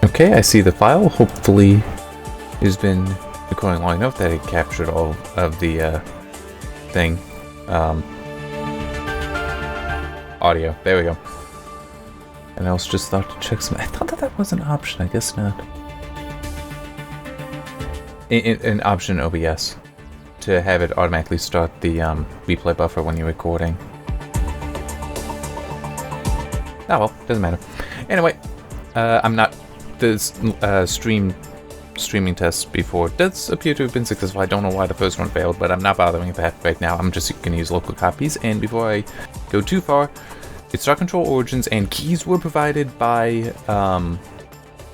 Okay, I see the file. Hopefully it's been recording long enough that it captured all of the thing. Audio. There we go. And I also just thought to check some... I thought that was an option. I guess not. An option in OBS to have it automatically start the replay buffer when you're recording. Oh well, doesn't matter. Anyway, I'm not... The streaming test before does appear to have been successful. I don't know why the first one failed, but I'm not bothering with that right now. I'm just going to use local copies. And before I go too far, its Star Control origins and keys were provided by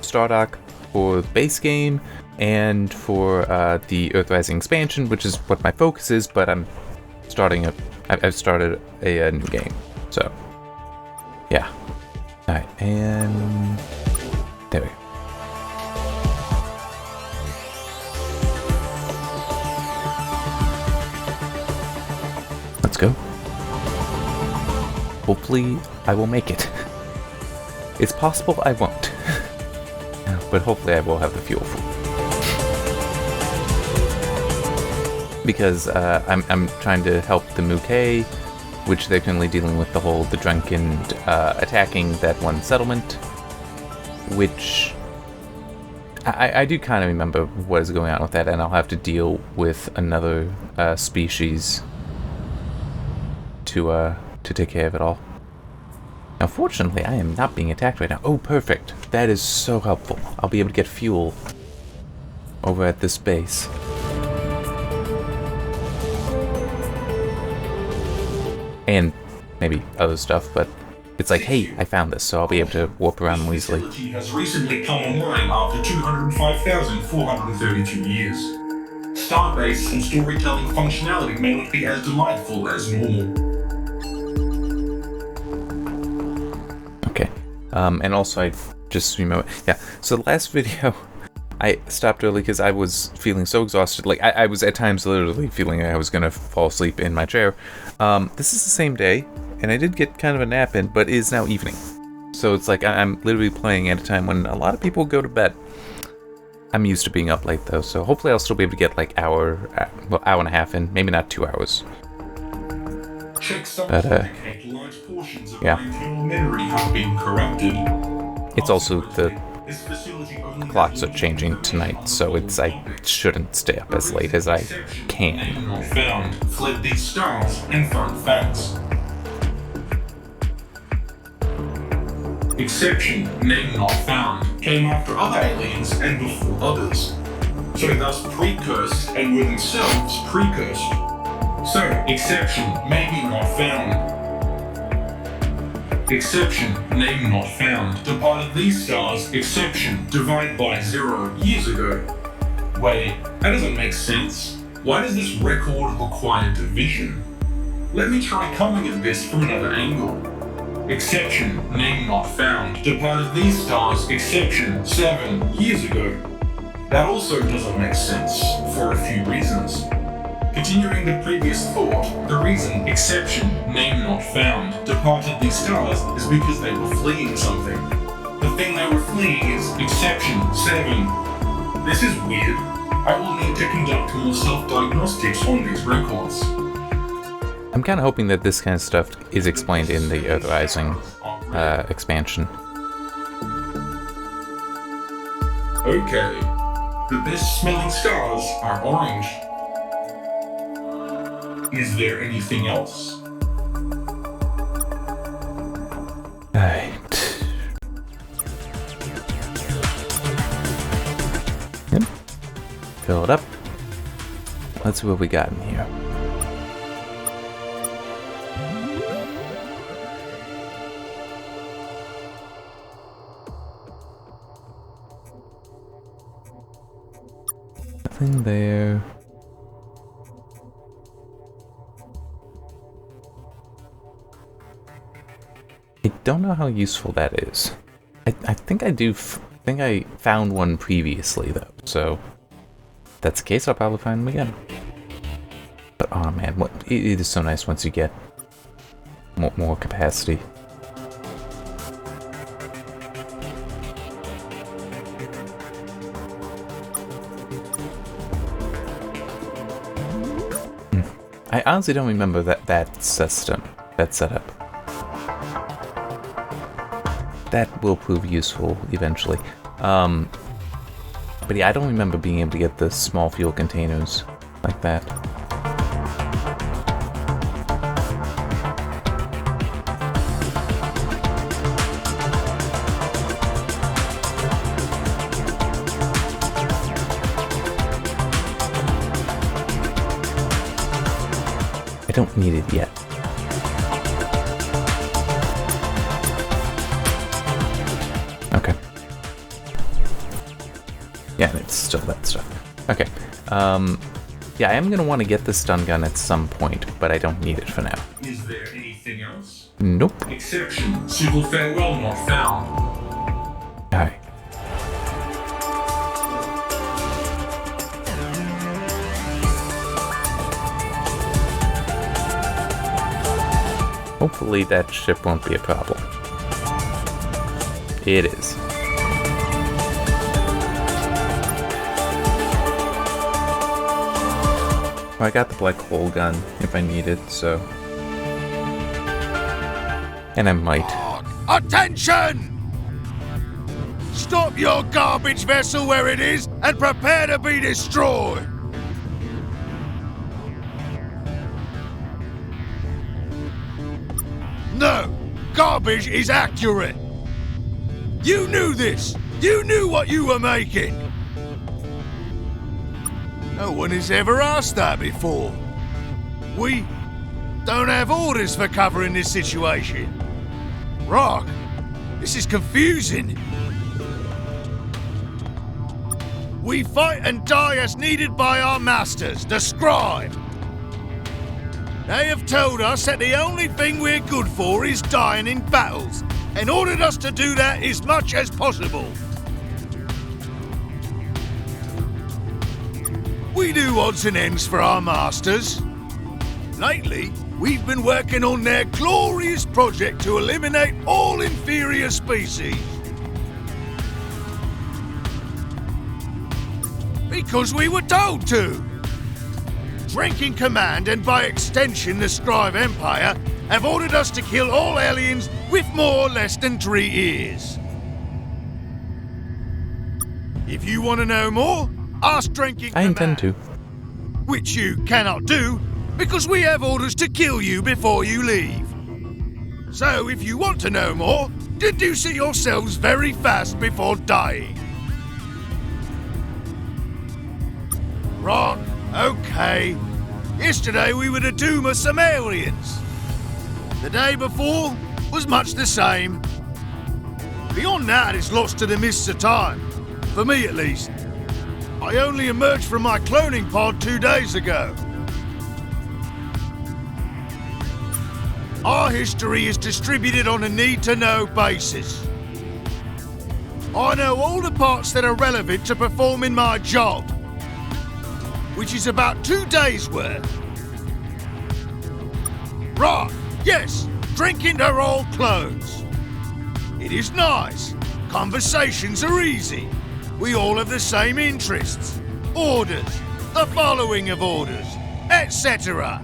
Stardock for the base game and for the Earthrising expansion, which is what my focus is. But I've started a new game, so yeah. All right, and there we go. Let's go. Hopefully, I will make it. It's possible I won't, but hopefully I will have the fuel for it. Because I'm trying to help the Muke, which they're currently dealing with the drunken attacking that one settlement, which I do kind of remember what is going on with that, and I'll have to deal with another species to take care of it all. Now, fortunately, I am not being attacked right now. Oh, perfect. That is so helpful. I'll be able to get fuel over at this base. And maybe other stuff, but it's like, hey, I found this, so I'll be able to warp around more easily. This facility has recently come online after 205,432 years. Starbase and storytelling functionality may not be as delightful as normal. Okay, and also I just remember, yeah, so the last video, I stopped early because I was feeling so exhausted. Like, I was at times literally feeling like I was going to fall asleep in my chair. This is the same day, and I did get kind of a nap in, but it is now evening. So it's like I'm literally playing at a time when a lot of people go to bed. I'm used to being up late, though, so hopefully I'll still be able to get, like, hour and a half in. Maybe not 2 hours. But, yeah. It's also the clocks are changing tonight, so I shouldn't stay up as late as I can. Fled these stars and found facts. Exception, name not found, came after other aliens and before others. So thus precursed and were themselves precursed. So, exception, maybe not found. Exception, name not found, departed these stars, exception, divided by 0 years ago. Wait, that doesn't make sense. Why does this record require division? Let me try coming at this from another angle. Exception, name not found, departed these stars, exception, 7 years ago. That also doesn't make sense, for a few reasons. Continuing the previous thought, the reason exception, name not found, departed these stars is because they were fleeing something. The thing they were fleeing is exception, 7. This is weird. I will need to conduct more self-diagnostics on these records. I'm kind of hoping that this kind of stuff is explained in the Earthrising expansion. Okay. The best smelling stars are orange. Is there anything else? Alright. Yep. Fill it up. Let's see what we got in here. Nothing there. I don't know how useful that is. I think I think I found one previously, though, so if that's the case, I'll probably find them again. But oh man, it is so nice once you get more capacity. honestly don't remember that system, that setup. That will prove useful eventually. But yeah, I don't remember being able to get the small fuel containers like that. I don't need it yet. Okay. Yeah, and it's still that stuff. Okay. Yeah, I am going to want to get the stun gun at some point, but I don't need it for now. Is there anything else? Nope. Exception. Civil farewell not found. Alright. Hopefully that ship won't be a problem. It is. I got the black hole gun if I need it, so... And I might. Attention! Stop your garbage vessel where it is and prepare to be destroyed! No! Garbage is accurate! You knew this! You knew what you were making! No one has ever asked that before. We don't have orders for cover in this situation. Rock, this is confusing. We fight and die as needed by our masters, the scribe. They have told us that the only thing we're good for is dying in battles, and ordered us to do that as much as possible. We do odds and ends for our masters. Lately, we've been working on their glorious project to eliminate all inferior species. Because we were told to. Drinking Command, and by extension the Scribe Empire, have ordered us to kill all aliens with more or less than 3 ears. If you want to know more, ask Drinking Command. I intend to. Which you cannot do, because we have orders to kill you before you leave. So if you want to know more, deduce it yourselves very fast before dying. Right, okay. Yesterday we were the doom of some aliens. The day before was much the same. Beyond that, it's lost to the mists of time. For me, at least. I only emerged from my cloning pod 2 days ago. Our history is distributed on a need-to-know basis. I know all the parts that are relevant to performing my job, which is about 2 days' worth. Right, yes, drinking are all clones. It is nice. Conversations are easy. We all have the same interests, orders, the following of orders, etc.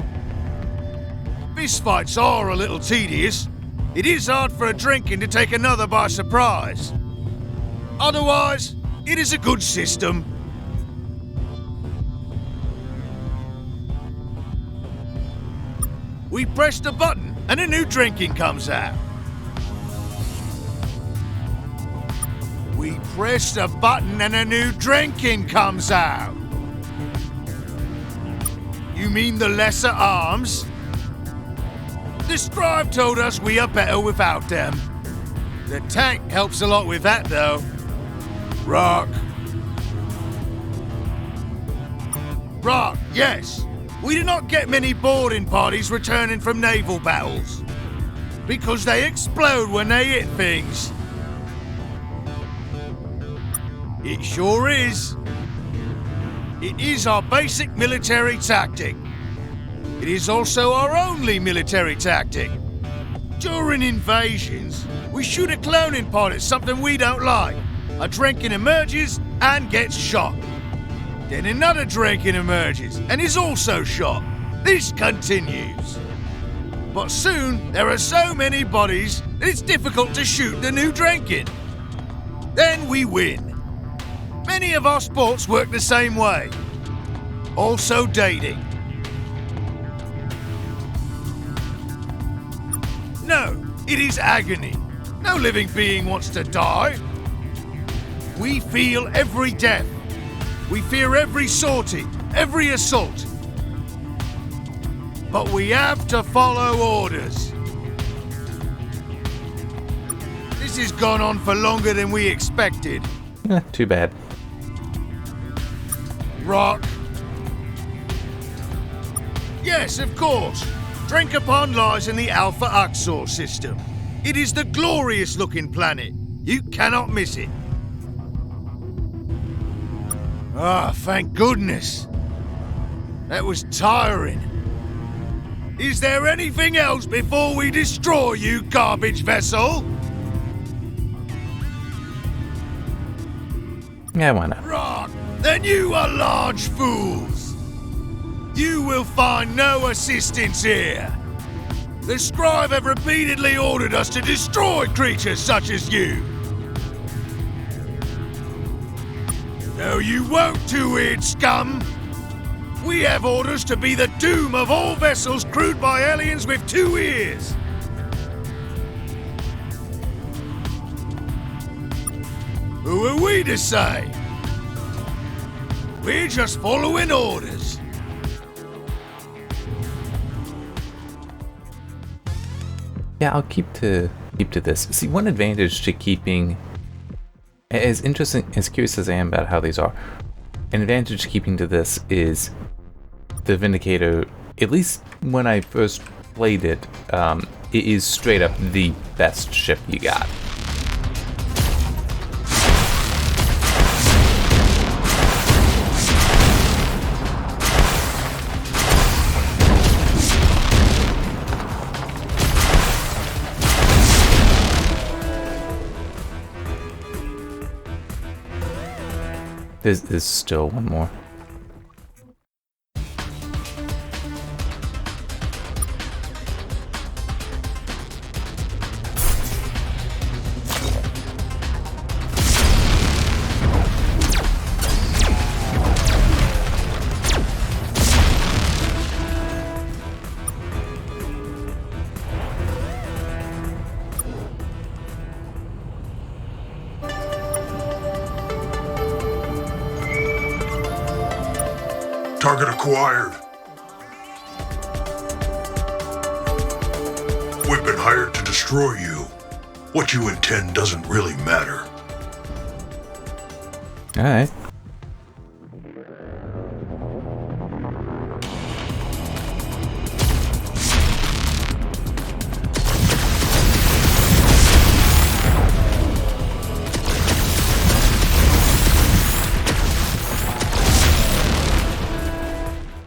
Fistfights are a little tedious. It is hard for a drinking to take another by surprise. Otherwise, it is a good system. We press the button and a new drinking comes out. We press the button and a new drinking comes out. You mean the lesser arms? The scribe told us we are better without them. The tank helps a lot with that, though. Rock. Rock, yes. We do not get many boarding parties returning from naval battles. Because they explode when they hit things. It sure is. It is our basic military tactic. It is also our only military tactic. During invasions, we shoot a cloning pod at something we don't like. A drinking emerges and gets shot. Then another drinking emerges and is also shot. This continues. But soon, there are so many bodies that it's difficult to shoot the new Drenkin. Then we win. Many of our sports work the same way. Also dating. No, it is agony. No living being wants to die. We feel every death. We fear every sortie, every assault. But we have to follow orders. This has gone on for longer than we expected. Too bad. Rock. Yes, of course. Drinkapon lies in the Alpha Uxor system. It is the glorious-looking planet. You cannot miss it. Ah, thank goodness. That was tiring. Is there anything else before we destroy you, garbage vessel? Yeah, why not? Rock, then you are large fools. You will find no assistance here. The scribe have repeatedly ordered us to destroy creatures such as you. No, you won't, two-eared scum. We have orders to be the doom of all vessels crewed by aliens with 2 ears. Who are we to say? We're just following orders. Yeah, I'll keep to this. See, one advantage to keeping, as interesting, as curious as I am about how these are, an advantage to keeping to this is the Vindicator. At least when I first played it, it is straight up the best ship you got. There's still one more. Target acquired. We've been hired to destroy you. What you intend doesn't really matter. Alright.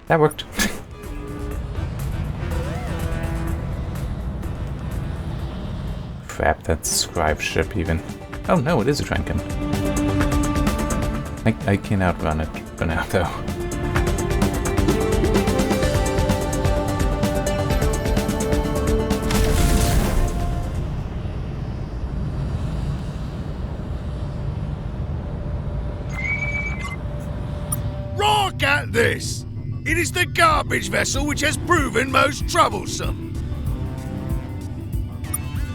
That worked. Crap, that's scribe ship even. Oh no, it is a Trenkin. I can outrun it for now though. Rock at this! It is the garbage vessel which has proven most troublesome.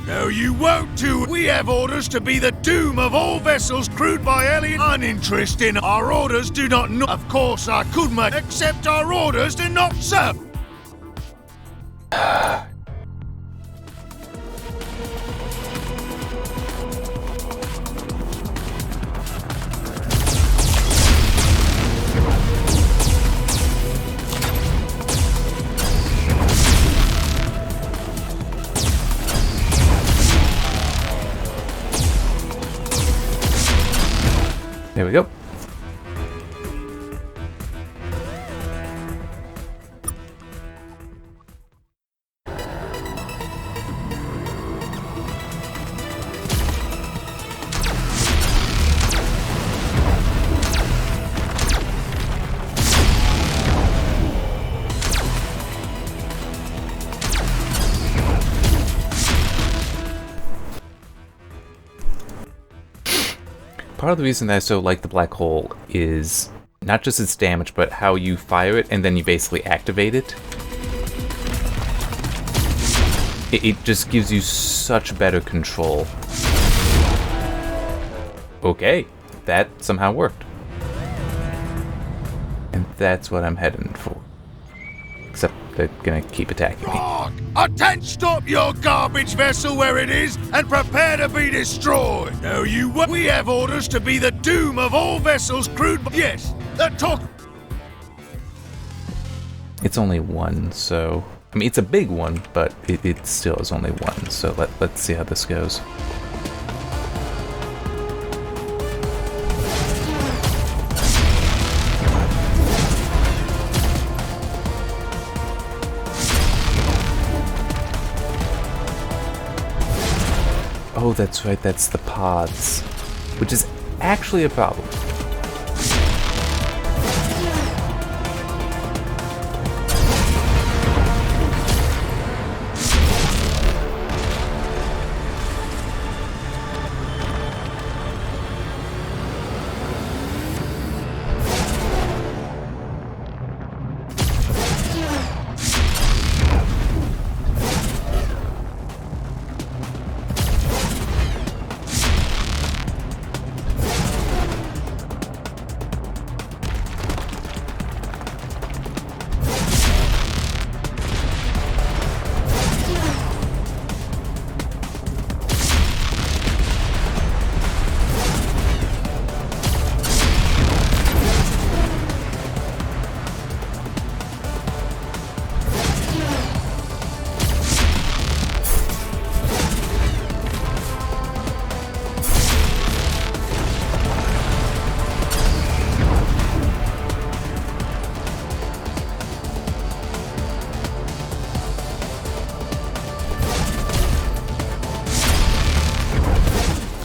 No, you won't do. We have orders to be the doom of all vessels crewed by alien. Uninterest in our orders do not know. Of course, I could make, except our orders do not serve. There we go. part of the reason that I so like the black hole is not just its damage, but how you fire it and then you basically activate it. It just gives you such better control. Okay, that somehow worked. And that's what I'm heading for. Except they're gonna keep attacking me. Rock! Stop your garbage vessel where it is and prepare to be destroyed! No, you won't. We have orders to be the doom of all vessels crewed by... Yes, the talk... It's only one, so... I mean, it's a big one, but it still is only one, so let's see how this goes. Oh, that's right, that's the pods, which is actually a problem.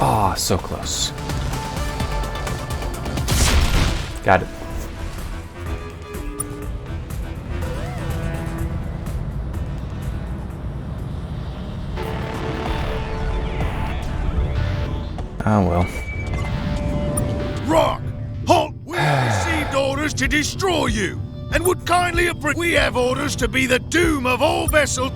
Ah, so close. Got it. Oh well. Rock! Halt! We have received orders to destroy you, and would kindly appreciate... We have orders to be the doom of all vessels...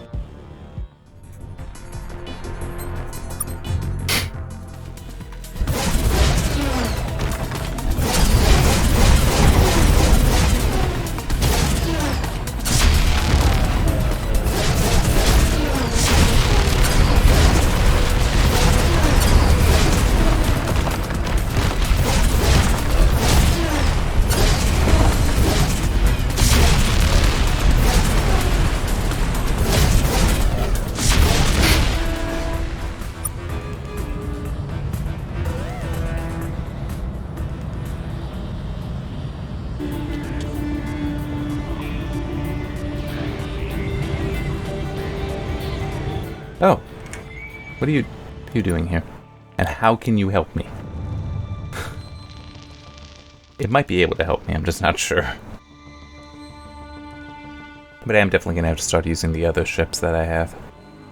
Oh. What are you doing here? And how can you help me? It might be able to help me, I'm just not sure. But I am definitely going to have to start using the other ships that I have.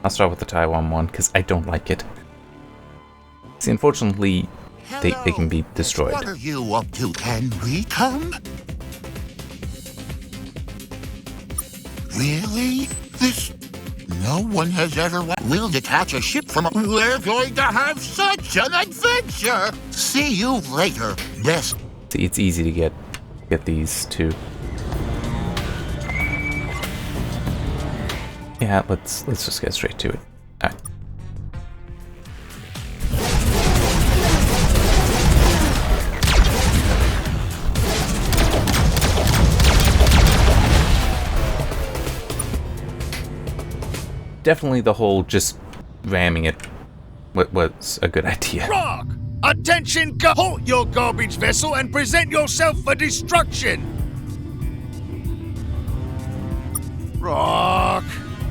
I'll start with the Taiwan one, because I don't like it. See, unfortunately, they can be destroyed. What are you up to? Can we come? Really? This... No one has ever... We'll detach a ship from... We're going to have such an adventure! See you later, Yes. See, it's easy to get these two. Yeah, let's just get straight to it. All right. Definitely the whole just ramming it was a good idea. Rock! Attention, halt your garbage vessel and present yourself for destruction! Rock!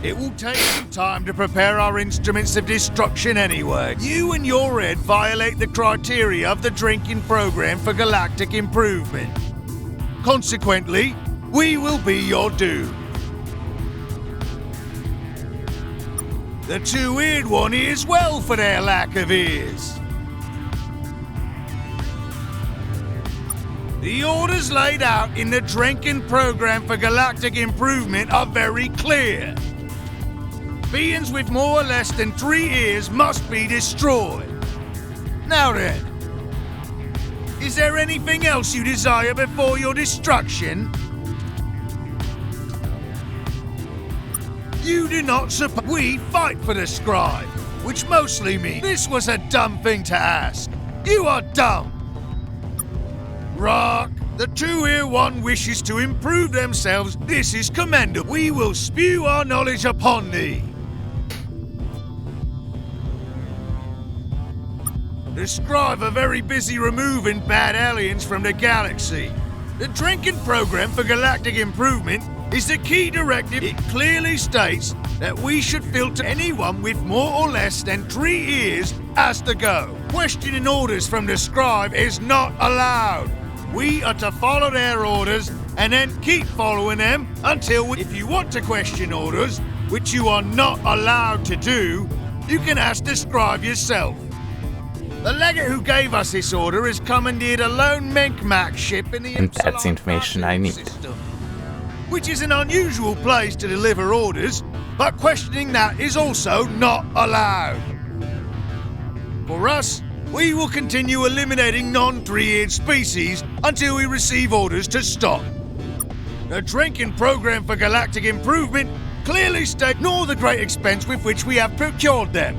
It will take some time to prepare our instruments of destruction anyway. You and your head violate the criteria of the drinking program for galactic improvement. Consequently, we will be your doom. The two-eared one ears well for their lack of ears. The orders laid out in the Drenkin Program for Galactic Improvement are very clear. Beings with more or less than 3 ears must be destroyed. Now then, is there anything else you desire before your destruction? You do not suppose we fight for the scribe, which mostly means this was a dumb thing to ask. You are dumb. Rock, the two-ear one wishes to improve themselves. This is commendable. We will spew our knowledge upon thee. The scribe are very busy removing bad aliens from the galaxy. The Drenkin Program for Galactic Improvement is the key directive. It clearly states that we should filter anyone with more or less than 3 ears as to go. Questioning orders from the scribe is not allowed. We are to follow their orders and then keep following them until if you want to question orders, which you are not allowed to do, you can ask the scribe yourself. The legate who gave us this order has commandeered a lone Menkmak ship in the And that's the information I need. system, which is an unusual place to deliver orders, but questioning that is also not allowed. For us, we will continue eliminating non-3-eared species until we receive orders to stop. The Drenkin Program for Galactic Improvement clearly states nor the great expense with which we have procured them.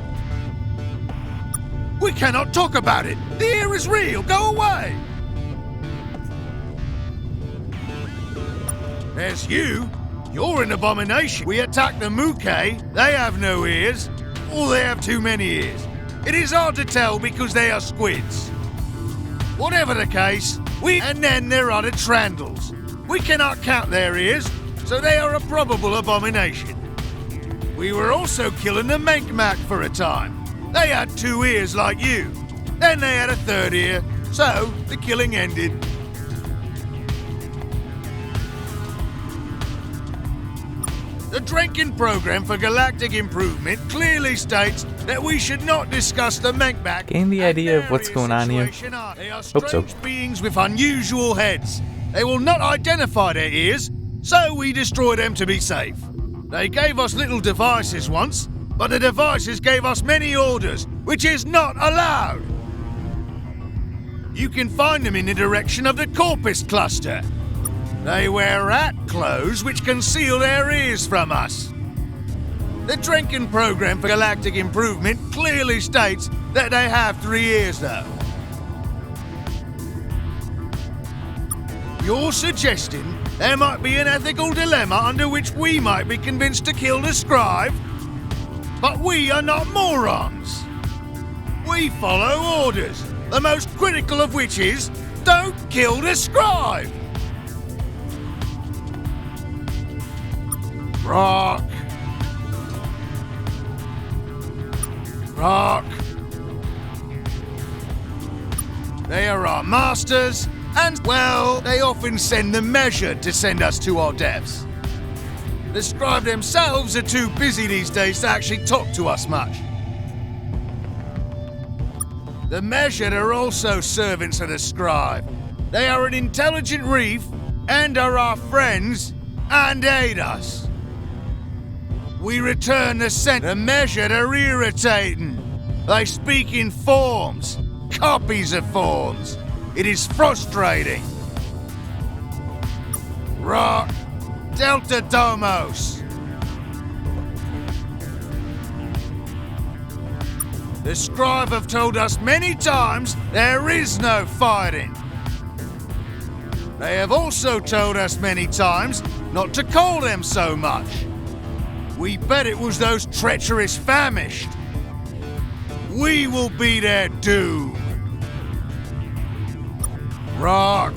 We cannot talk about it. The air is real. Go away. There's you. You're an abomination. We attacked the Muke. They have no ears. Or they have too many ears. It is hard to tell because they are squids. Whatever the case, and then there are the Trandals. We cannot count their ears, so they are a probable abomination. We were also killing the Menkmak for a time. They had 2 ears like you. Then they had a 3rd ear, so the killing ended. The Drenkin Program for Galactic Improvement clearly states that we should not discuss the Menkmak. Getting the idea of what's going on here? They are Hope so. strange beings with unusual heads. They will not identify their ears, so we destroy them to be safe. They gave us little devices once, but the devices gave us many orders, which is not allowed. You can find them in the direction of the Corpus Cluster. They wear rat clothes which conceal their ears from us. The Drenkin Program for Galactic Improvement clearly states that they have 3 ears, though. You're suggesting there might be an ethical dilemma under which we might be convinced to kill the scribe? But we are not morons. We follow orders, the most critical of which is, don't kill the scribe. Rock. Rock. They are our masters, and, well, they often send the measured to send us to our deaths. The scribe themselves are too busy these days to actually talk to us much. The measured are also servants of the scribe. They are an intelligent reef, and are our friends, and aid us. We return the scent. The measured are irritating. They speak in forms, copies of forms. It is frustrating. Rock. Delta Domos. The scribe have told us many times there is no fighting. They have also told us many times not to call them so much. We bet it was those treacherous famished. We will be their doom. Rock.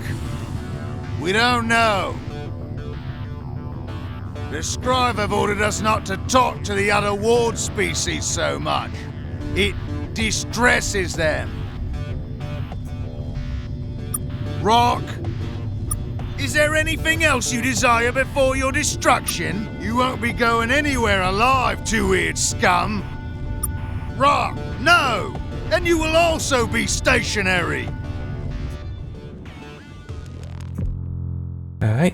We don't know. The scribe have ordered us not to talk to the other ward species so much. It distresses them. Rock. Is there anything else you desire before your destruction? You won't be going anywhere alive, two-eared scum. Rock, no! Then you will also be stationary. Alright.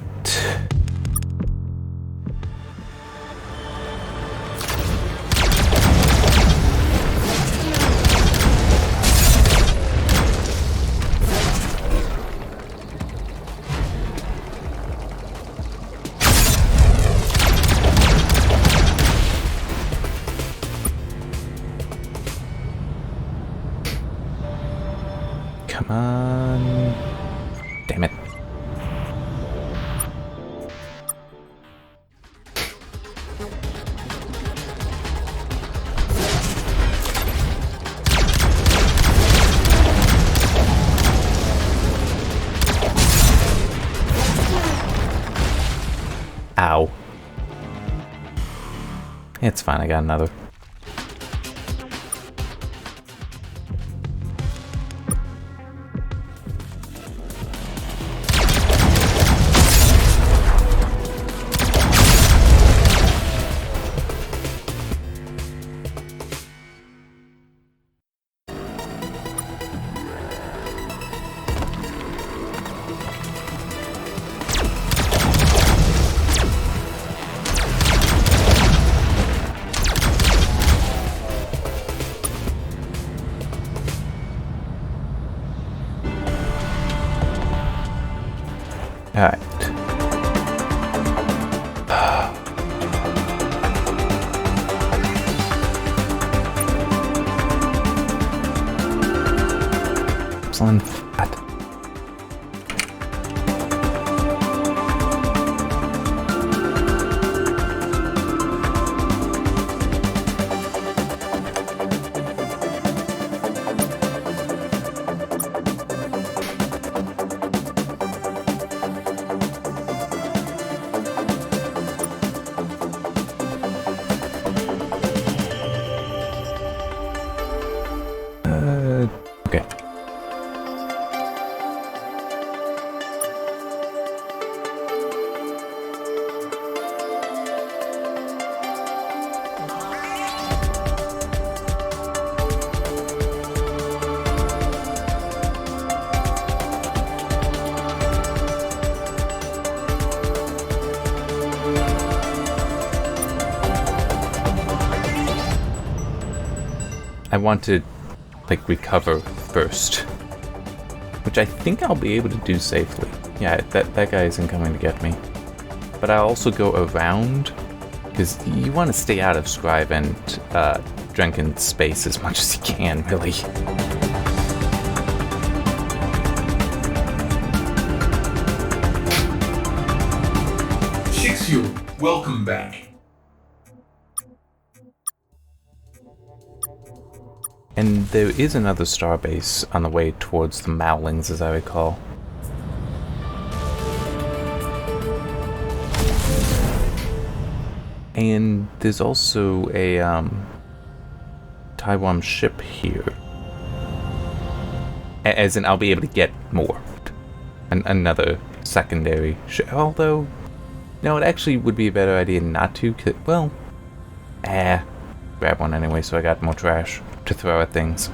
Come on. Damn it. Ow. It's fine, I got another. Alright. Excellent. Okay. I want to, like, recover first, which I think I'll be able to do safely. Yeah, that guy isn't coming to get me. But I'll also go around, because you want to stay out of Scribe and Drenkin's space as much as you can, really. Shixiu, welcome back. And there is another starbase on the way towards the Mowlings, as I recall. And there's also a Taiwan ship here. As in, I'll be able to get more. Another secondary ship. Although, no, it actually would be a better idea not to. Well, grab one anyway, so I got more trash to throw at things.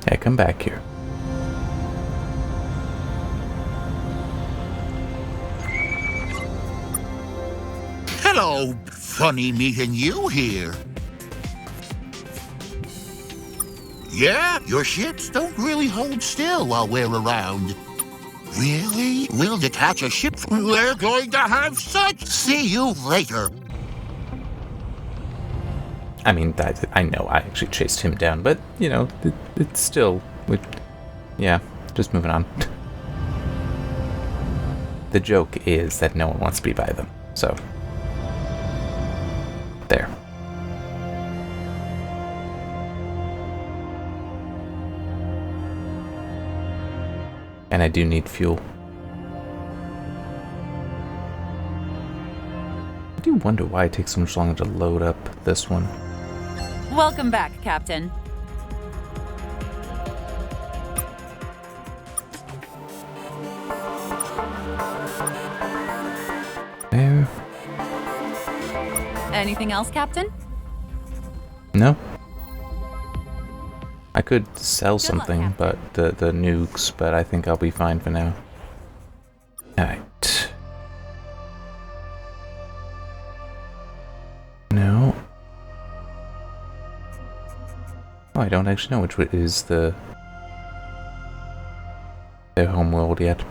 Yeah, come back here. Hello, funny meeting you here. Yeah, your ships don't really hold still while we're around. Really? We'll detach a ship from... We're going to have such... See you later. I mean, I know I actually chased him down, but, you know, it's still... Yeah, just moving on. The joke is that no one wants to be by them, so... There. And I do need fuel. I do wonder why it takes so much longer to load up this one. Welcome back, Captain. There. Anything else, Captain? No. I could sell something, but the nukes, but I think I'll be fine for now. Alright. No. Oh, I don't actually know which is their home world yet.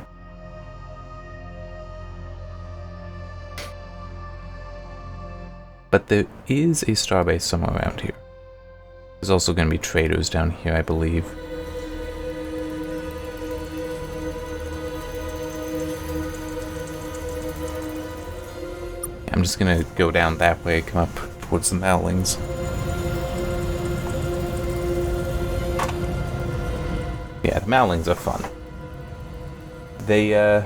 But there is a starbase somewhere around here. There's also going to be traders down here, I believe. I'm just going to go down that way, come up towards the Mallings. Yeah, the Mallings are fun. They,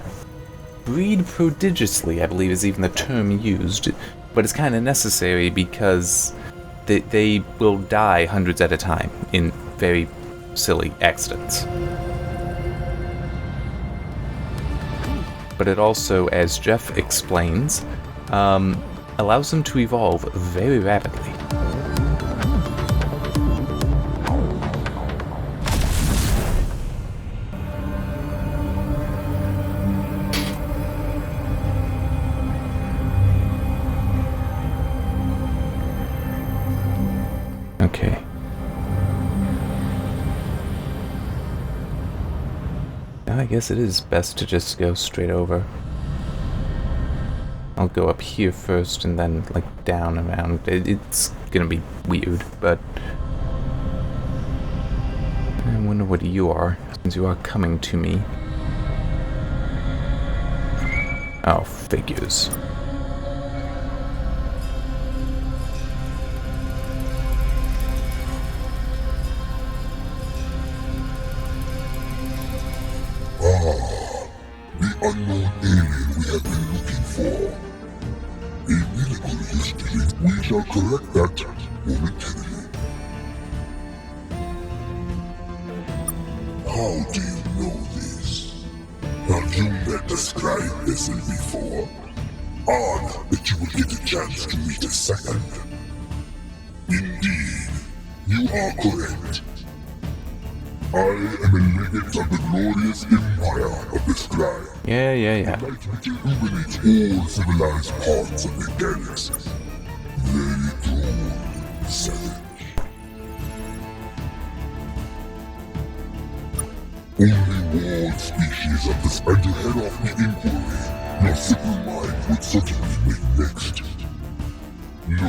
breed prodigiously, I believe is even the term used. But it's kind of necessary because they will die hundreds at a time in very silly accidents. But it also, as Jeff explains, allows them to evolve very rapidly. Okay. Now I guess it is best to just go straight over. I'll go up here first and then, like, down around. It's gonna be weird, but... I wonder what you are, since you are coming to me. Oh, figures. Unknown alien we have been looking for. A miracle yesterday. We shall correct that momentarily. How do you know this? Have you met the scribe vessel before? Odd that you will get a chance to meet a second. Indeed, you are correct. I am a legate of the glorious empire of the scribe. Yeah. The light which illuminates all civilized parts of the galaxy. Very cold, savage. Only world species of the span to head off the inquiry. Your simple mind would certainly make next. No.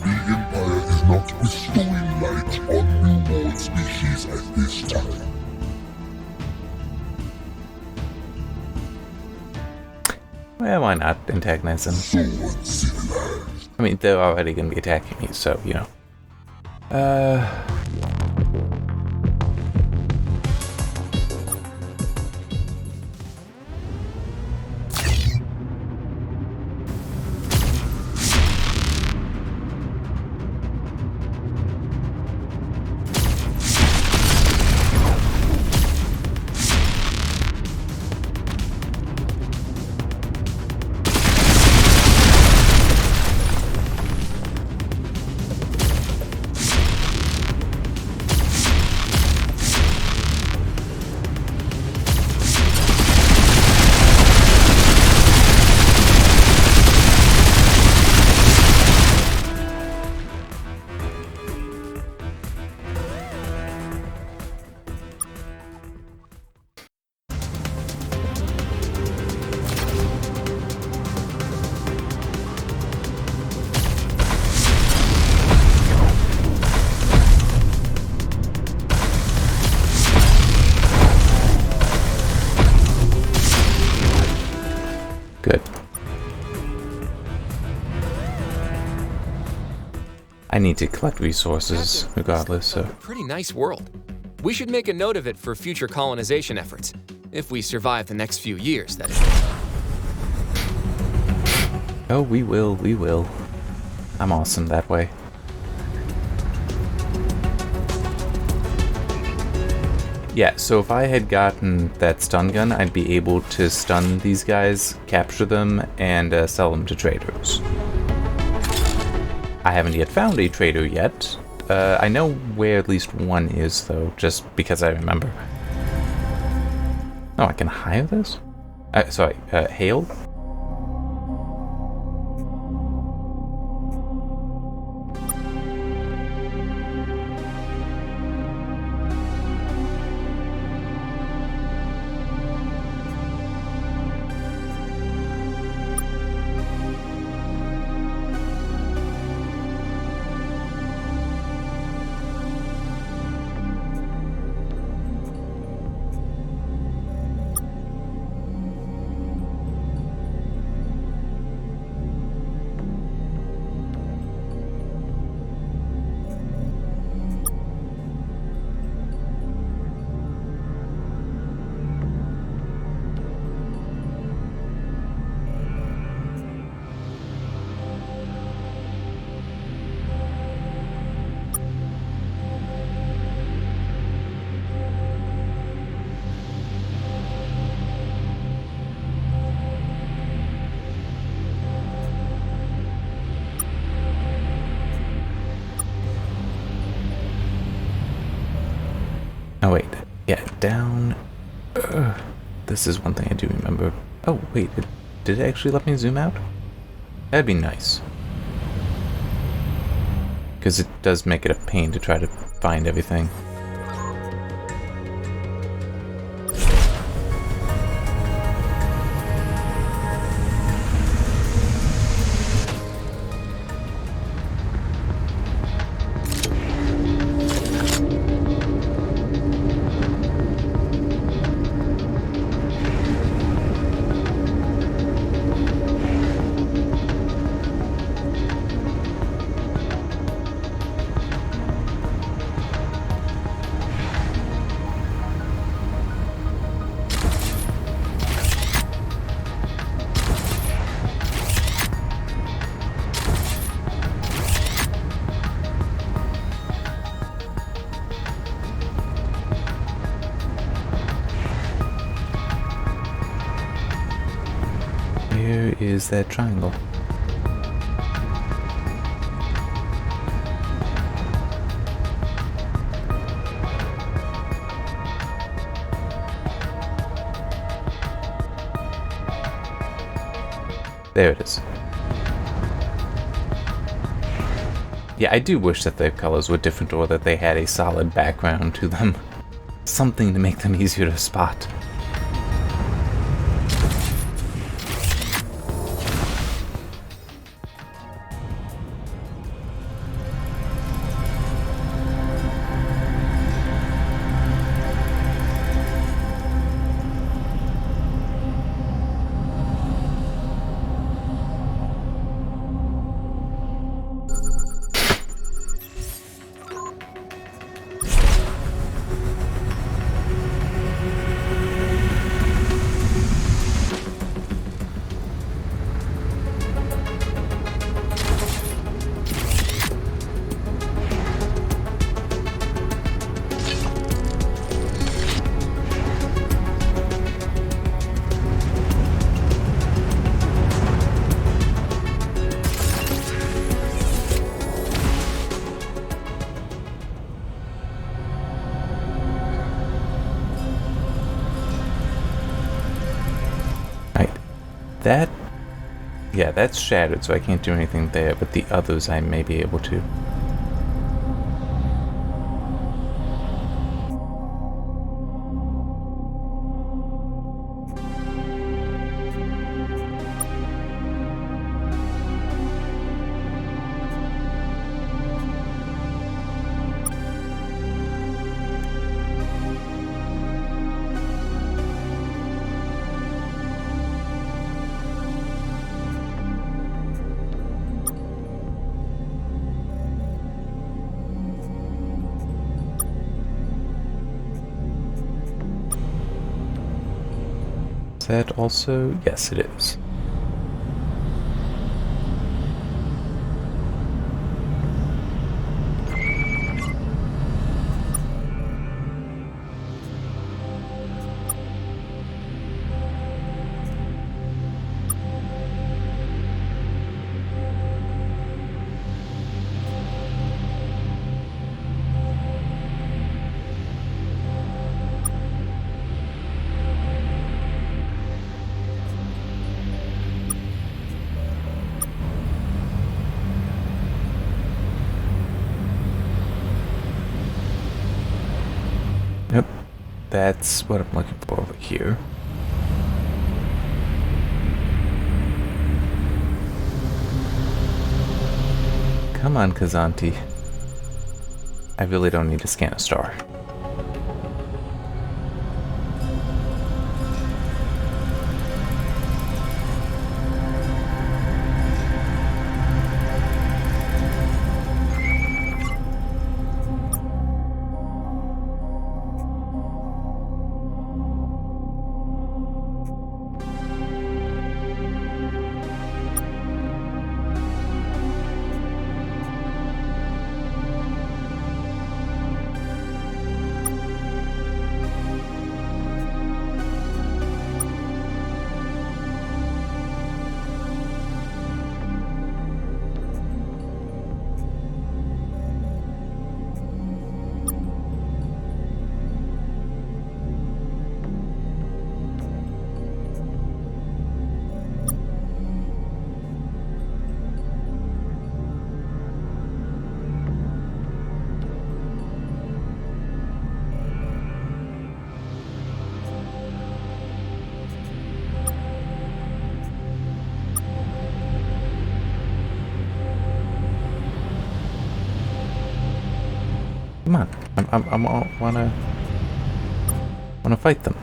The Empire is not bestowing light on new world species at this time. Well, why not antagonize them? So uncivilized. I mean, they're already going to be attacking me, so, you know. Good. I need to collect resources regardless, so... Pretty nice world. We should make a note of it for future colonization efforts. If we survive the next few years, that is. Oh, we will. I'm awesome that way. Yeah, so if I had gotten that stun gun, I'd be able to stun these guys, capture them, and sell them to traders. I haven't yet found a trader yet, I know where at least one is, though, just because I remember. Oh, I can hire this? Sorry, hail? Oh, wait. Yeah, down. This is one thing I do remember. Oh, wait. Did it actually let me zoom out? That'd be nice. Because it does make it a pain to try to find everything. Where is that triangle? There it is. Yeah, I do wish that their colors were different or that they had a solid background to them. Something to make them easier to spot. That, yeah, that's shattered, so I can't do anything there, but the others I may be able to. That also, yes, it is. That's what I'm looking for over here. Come on, Kazanti. I really don't need to scan a star. Come on, I wanna fight them.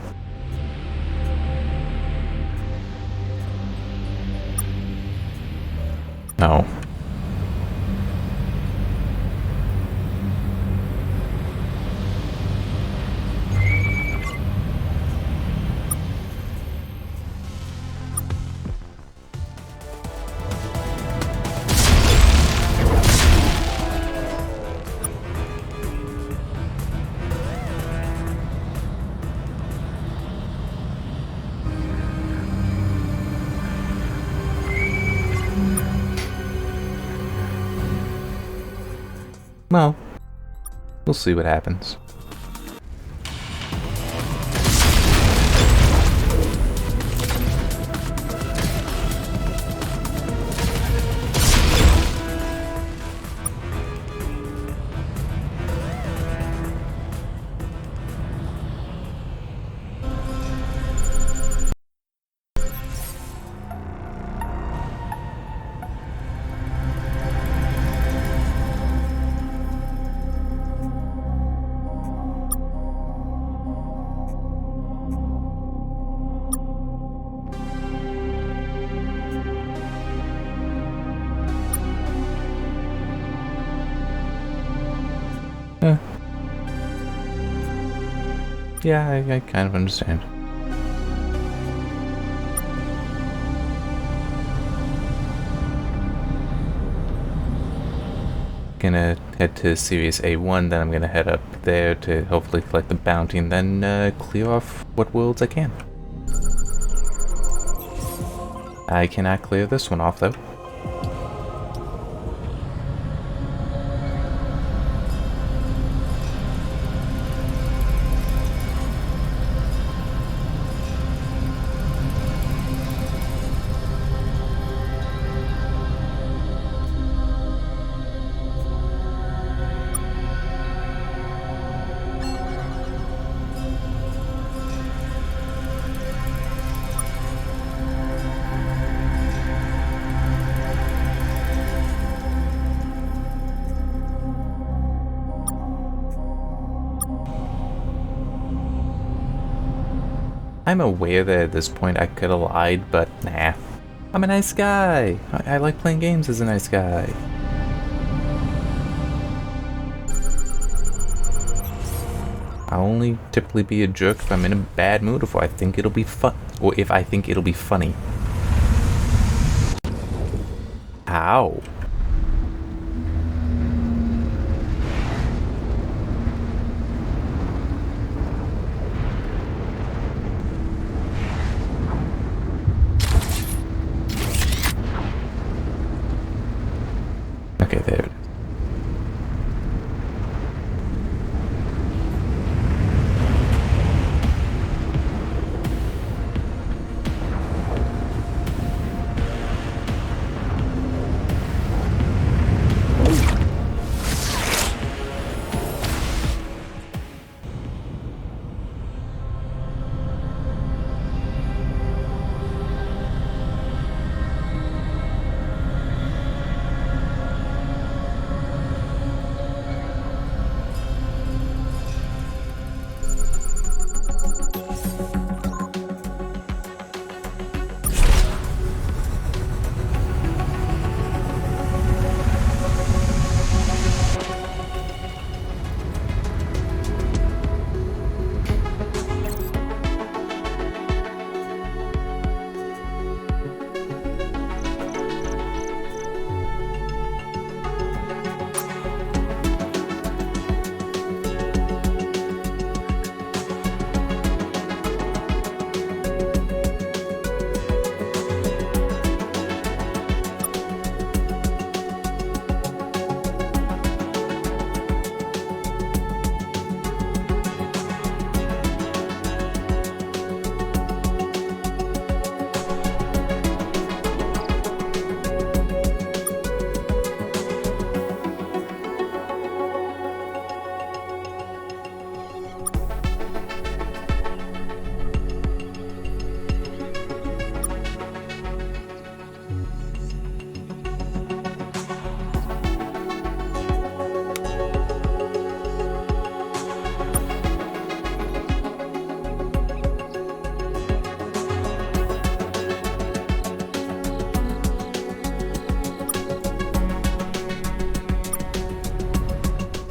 No. Well, we'll see what happens. Yeah, I kind of understand. Gonna head to Series A1, then I'm gonna head up there to hopefully collect the bounty and then clear off what worlds I can. I cannot clear this one off though. I'm aware that at this point I could have lied, but nah. I'm a nice guy. I like playing games as a nice guy. I'll only typically be a jerk if I'm in a bad mood, or if I think it'll be fun, or if I think it'll be funny. Ow. Okay, there it is.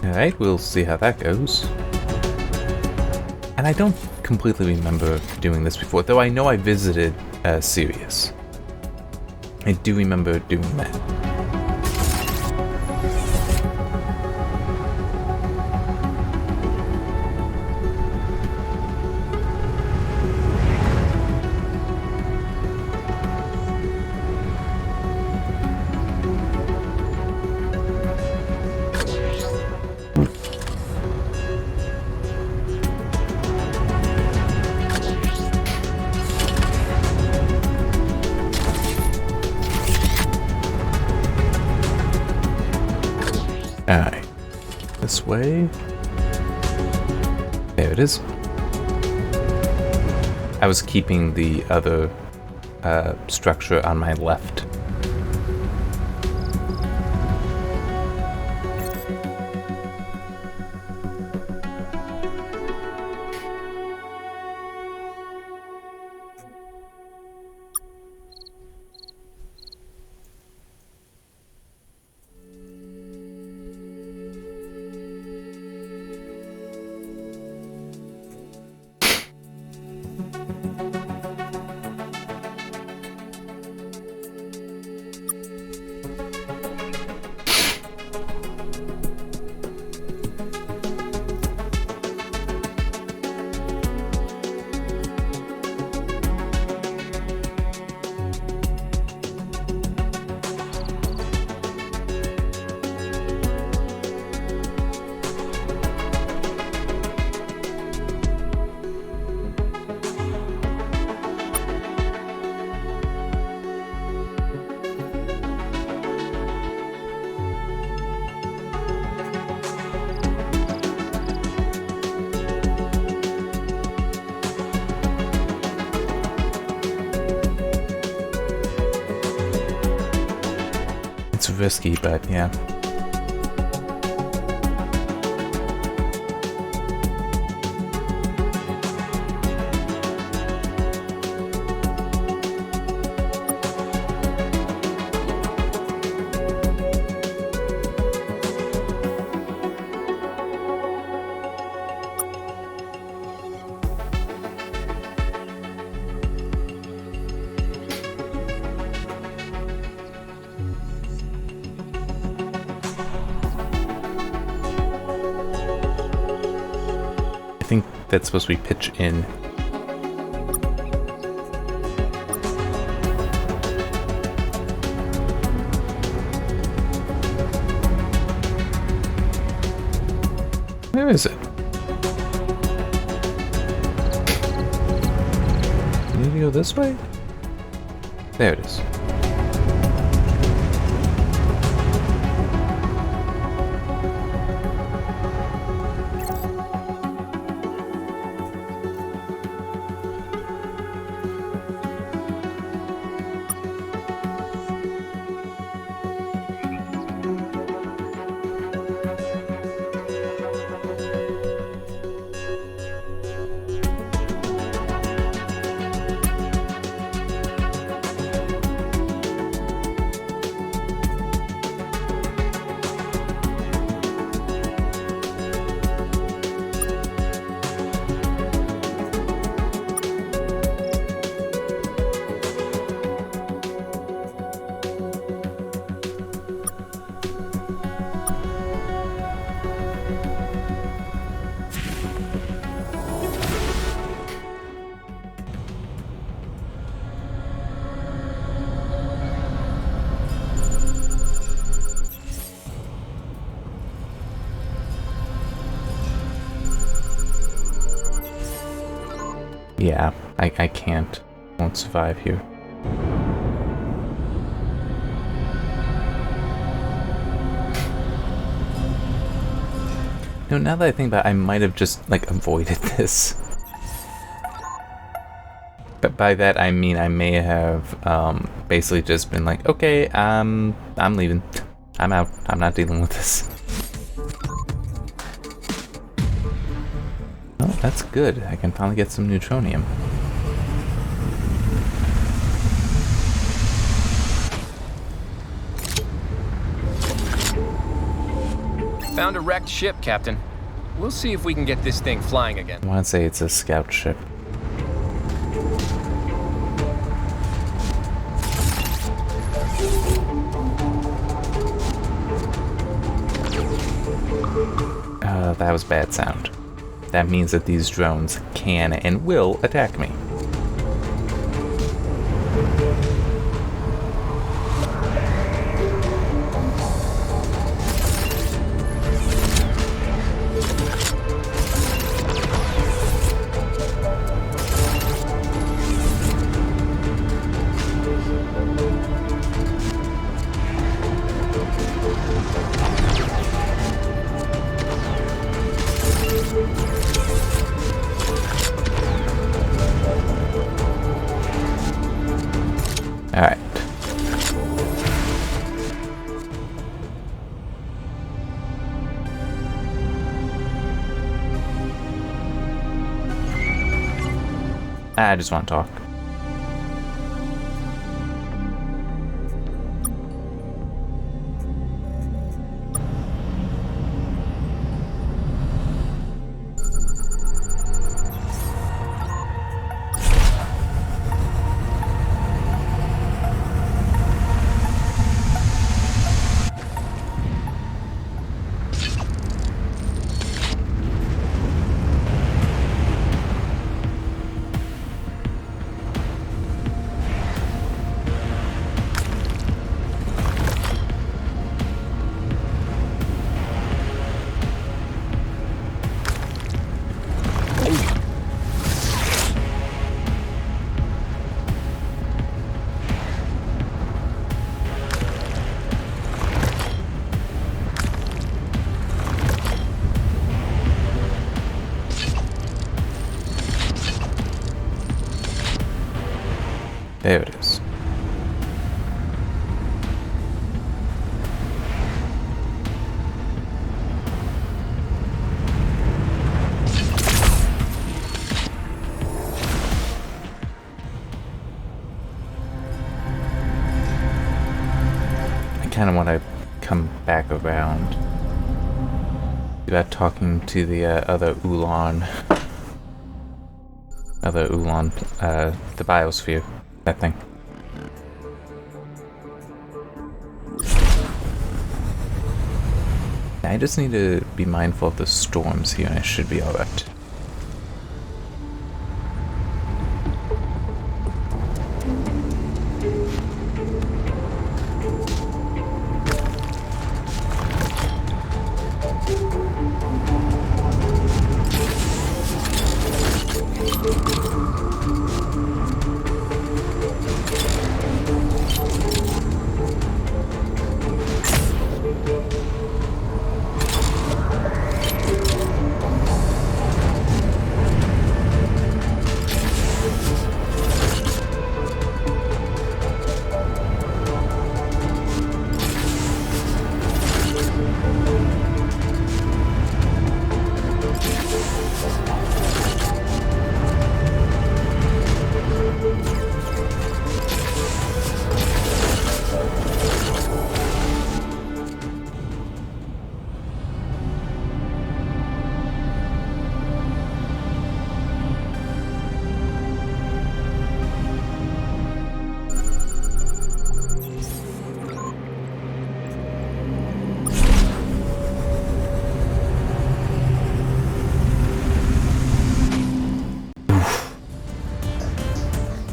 Alright, we'll see how that goes. And I don't completely remember doing this before, though I know I visited Sirius. I do remember doing that. Alright. This way. There it is. I was keeping the other structure on my left. It's risky, but yeah. I think that's supposed to be pitch in. Where is it? Need to go this way? There it is. Yeah, I can't. Won't survive here. No, now that I think about it, I might have just, like, avoided this. But by that, I mean I may have, basically just been like, okay, I'm leaving. I'm out. I'm not dealing with this. Oh, that's good. I can finally get some neutronium. Found a wrecked ship, Captain. We'll see if we can get this thing flying again. I want to say it's a scout ship. That was bad sound. That means that these drones can and will attack me. Alright. I just want to talk. There it is. I kind of want to come back around about talking to the other Ulan, the biosphere. That thing. I just need to be mindful of the storms here and I should be alright.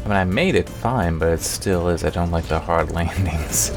I mean, I made it fine, but it still is. I don't like the hard landings.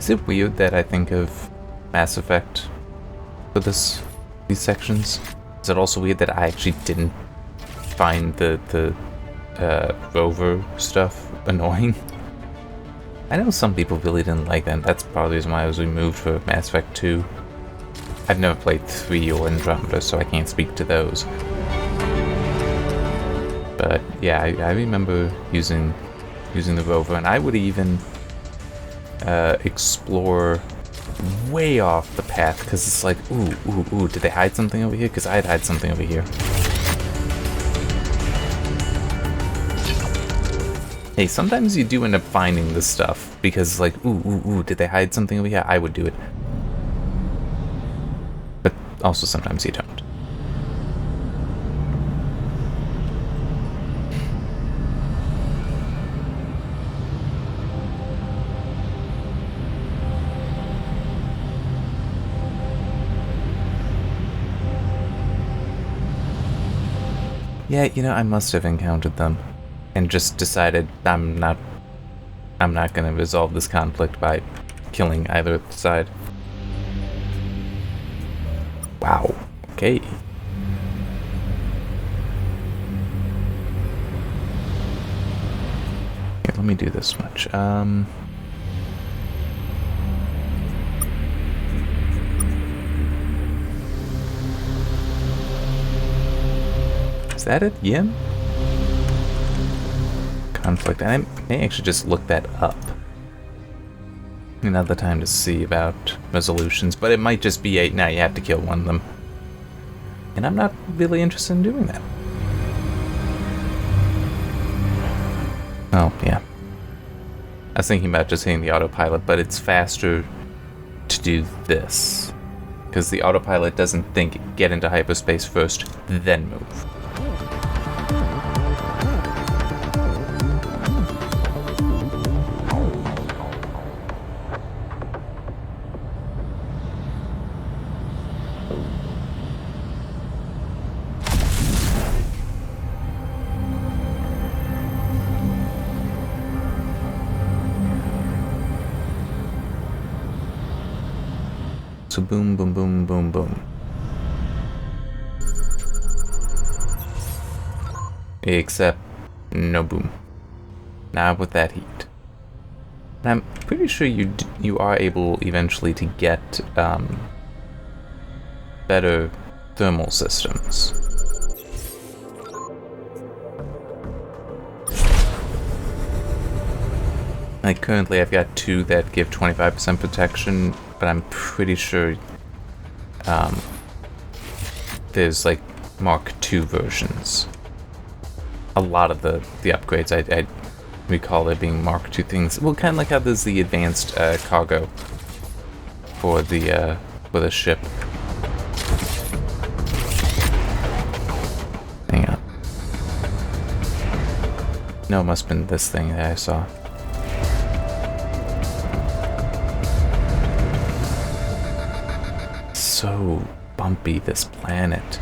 Is it weird that I think of Mass Effect for these sections? Is it also weird that I actually didn't find the rover stuff annoying? I know some people really didn't like that, and that's probably the reason why I was removed for Mass Effect 2. I've never played 3 or Andromeda, so I can't speak to those. But yeah, I remember using the rover, and I would even explore way off the path, because it's like, ooh, did they hide something over here? Because I'd hide something over here. Hey, sometimes you do end up finding this stuff, because like, ooh, did they hide something over here? I would do it. But also sometimes you don't. Yeah, you know, I must have encountered them and just decided I'm not gonna resolve this conflict by killing either side. Wow. Okay. Here, let me do this much. Is that it? Yin? Conflict. I may actually just look that up. Another time to see about resolutions, but it might just be now you have to kill one of them. And I'm not really interested in doing that. Oh, yeah. I was thinking about just hitting the autopilot, but it's faster to do this. Because the autopilot doesn't think get into hyperspace first, then move. So boom, boom, boom, boom, boom. Except no boom. Not with that heat. And I'm pretty sure you are able eventually to get better thermal systems. Like currently I've got 2 that give 25% protection, but I'm pretty sure there's like Mark II versions. A lot of the upgrades I recall there being Mark II things. Well, kind of like how there's the advanced cargo for the ship. Hang on. No, it must have been this thing that I saw. So bumpy, this planet.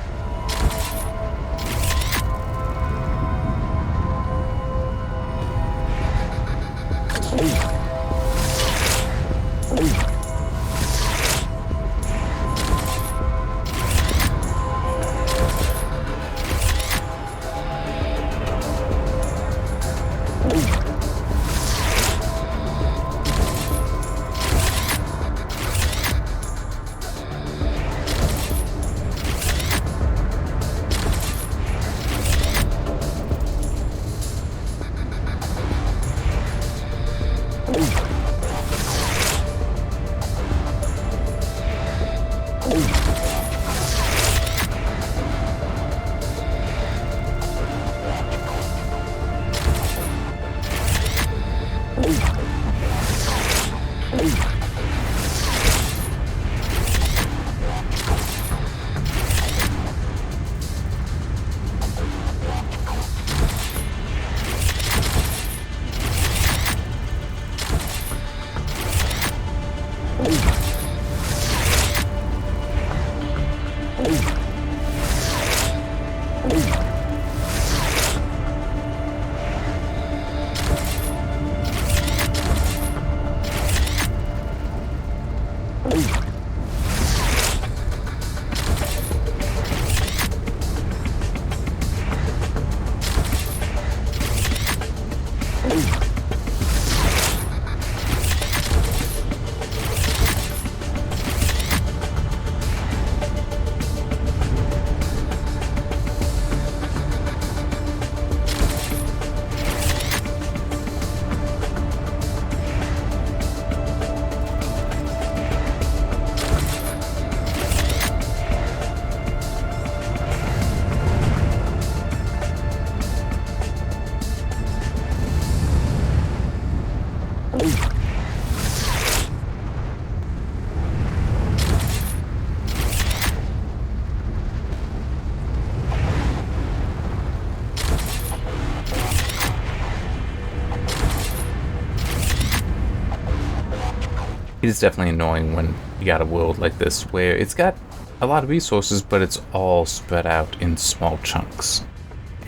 It is definitely annoying when you got a world like this where it's got a lot of resources, but it's all spread out in small chunks,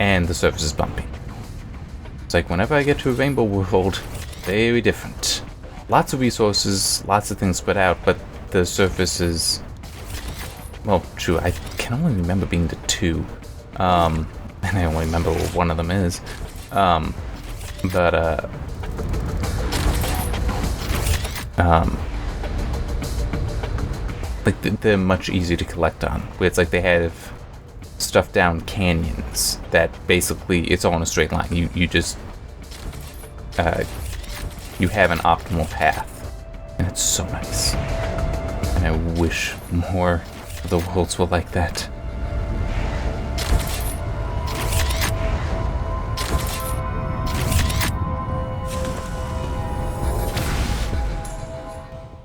and the surface is bumpy. It's like whenever I get to a rainbow world, very different. Lots of resources, lots of things spread out, but the surface is... Well, true, I can only remember being to 2. And I only remember what one of them is. Like, they're much easier to collect on. Where it's like they have stuff down canyons that basically, it's all in a straight line. You just... you have an optimal path. And it's so nice. And I wish more of the worlds were like that.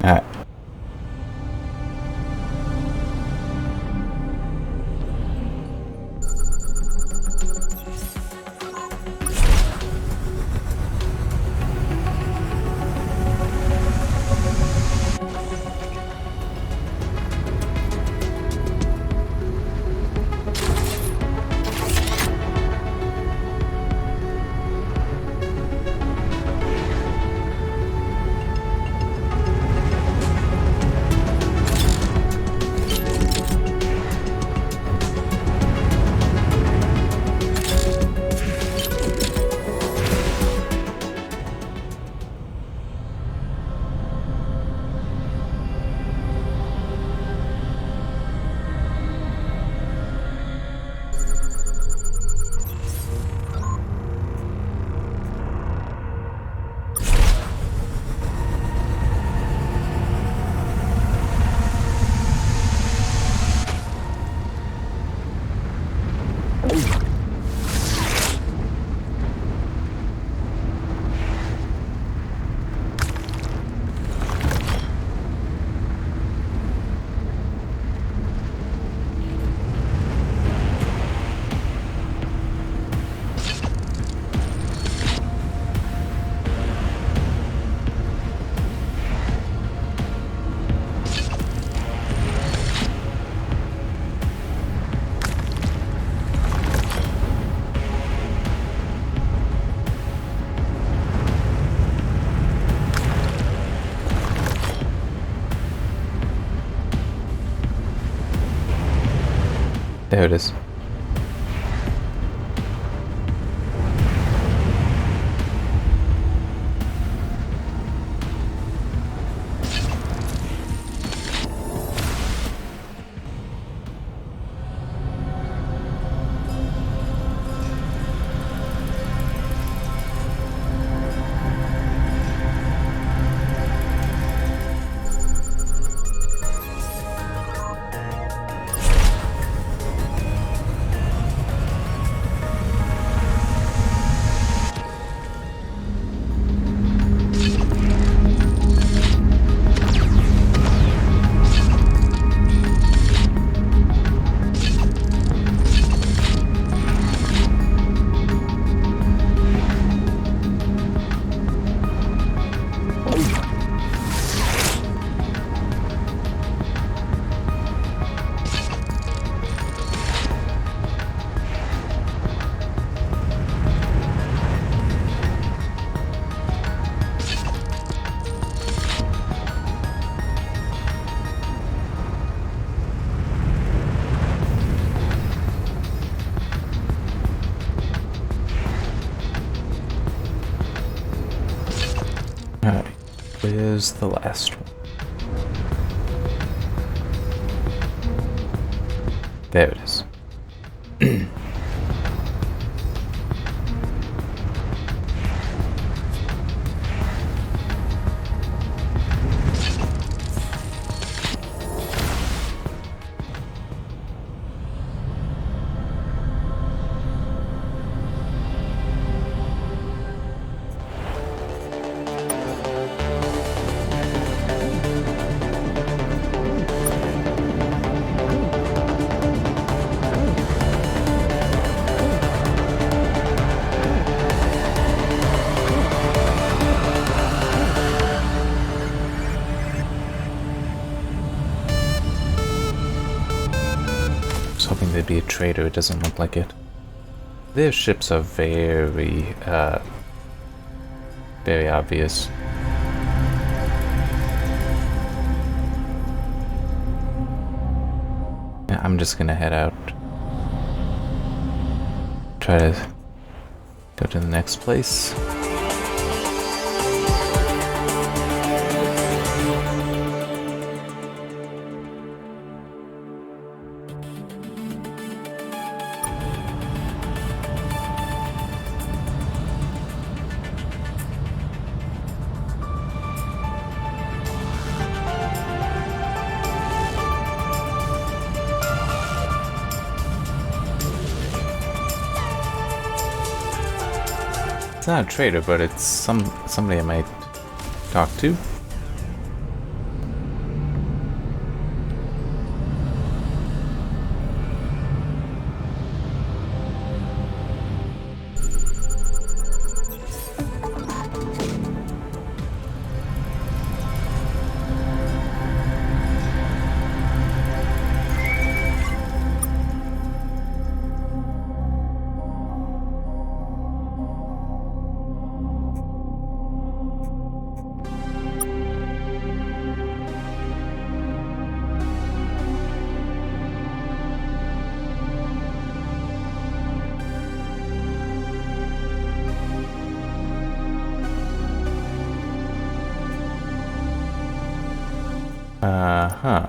Alright. There it is. Alright, where's the last one? There it is. be a trader, it doesn't look like it. Their ships are very, very obvious. Yeah, I'm just gonna head out. Try to go to the next place. It's not a trader, but it's somebody I might talk to. Huh.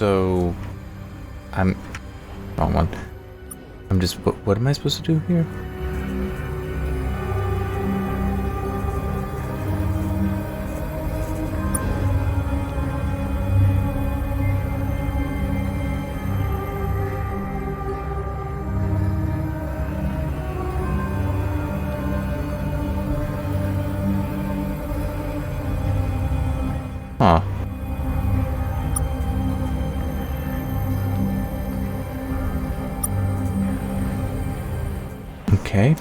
So, wrong one. I'm just, what am I supposed to do here? Huh. Okay.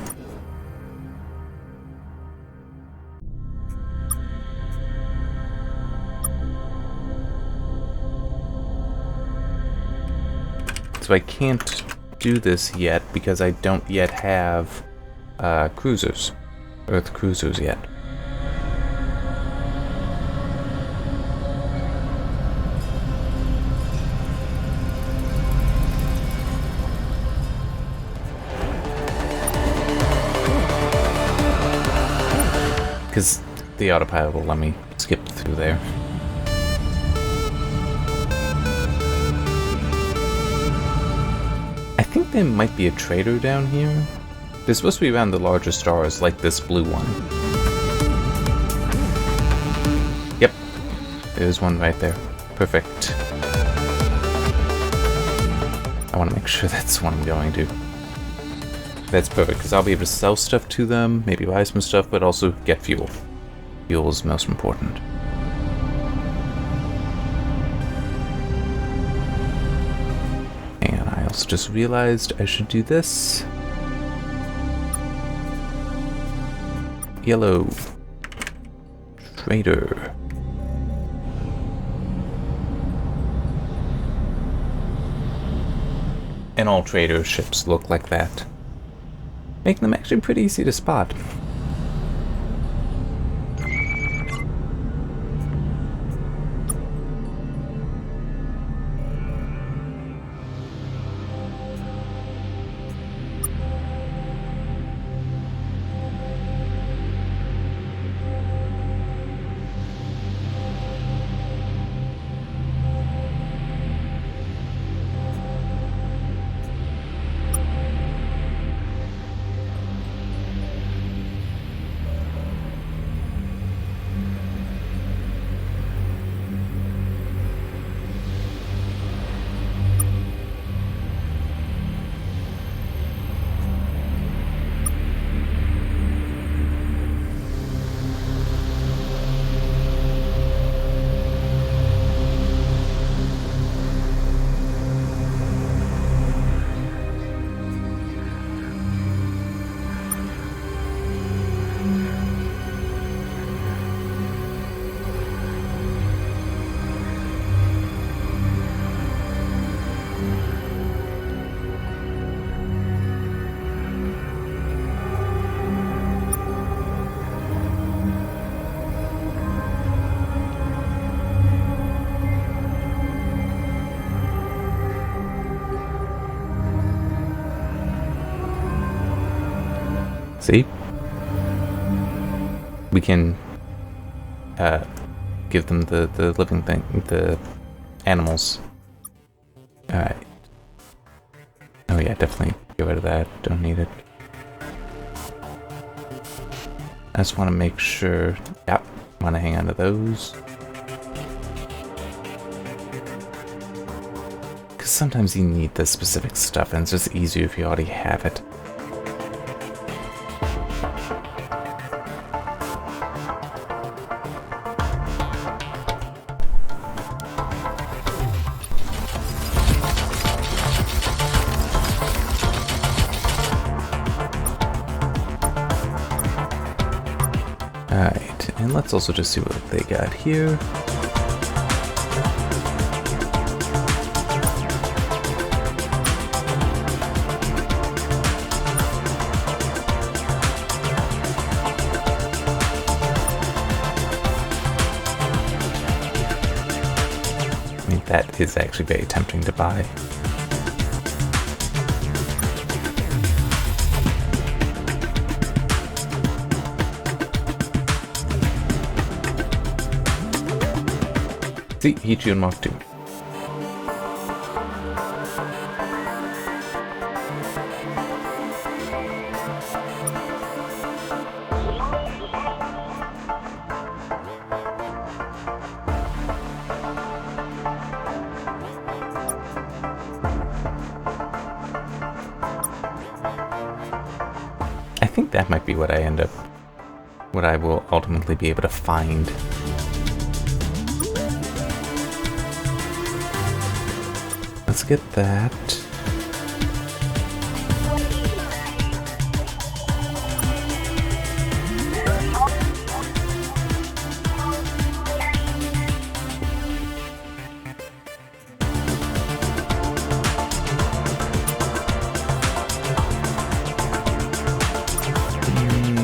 So I can't do this yet because I don't yet have cruisers, Earth cruisers yet. Because the autopilot will let me skip through there. I think there might be a trader down here. They're supposed to be around the larger stars, like this blue one. Yep, there's one right there. Perfect. I want to make sure that's what I'm going to. That's perfect, because I'll be able to sell stuff to them, maybe buy some stuff, but also get fuel. Fuel is most important. And I also just realized I should do this. Yellow. Trader. And all trader ships look like that, making them actually pretty easy to spot. See? We can give them the living thing, the animals. Alright. Oh yeah, definitely get rid of that. Don't need it. I just want to make sure. Yep, want to hang on to those. Because sometimes you need the specific stuff, and it's just easier if you already have it. Alright, and let's also just see what they got here. I mean, that is actually very tempting to buy. See, heat shield Mark II. I think that might be what I will ultimately be able to find. Let's get that.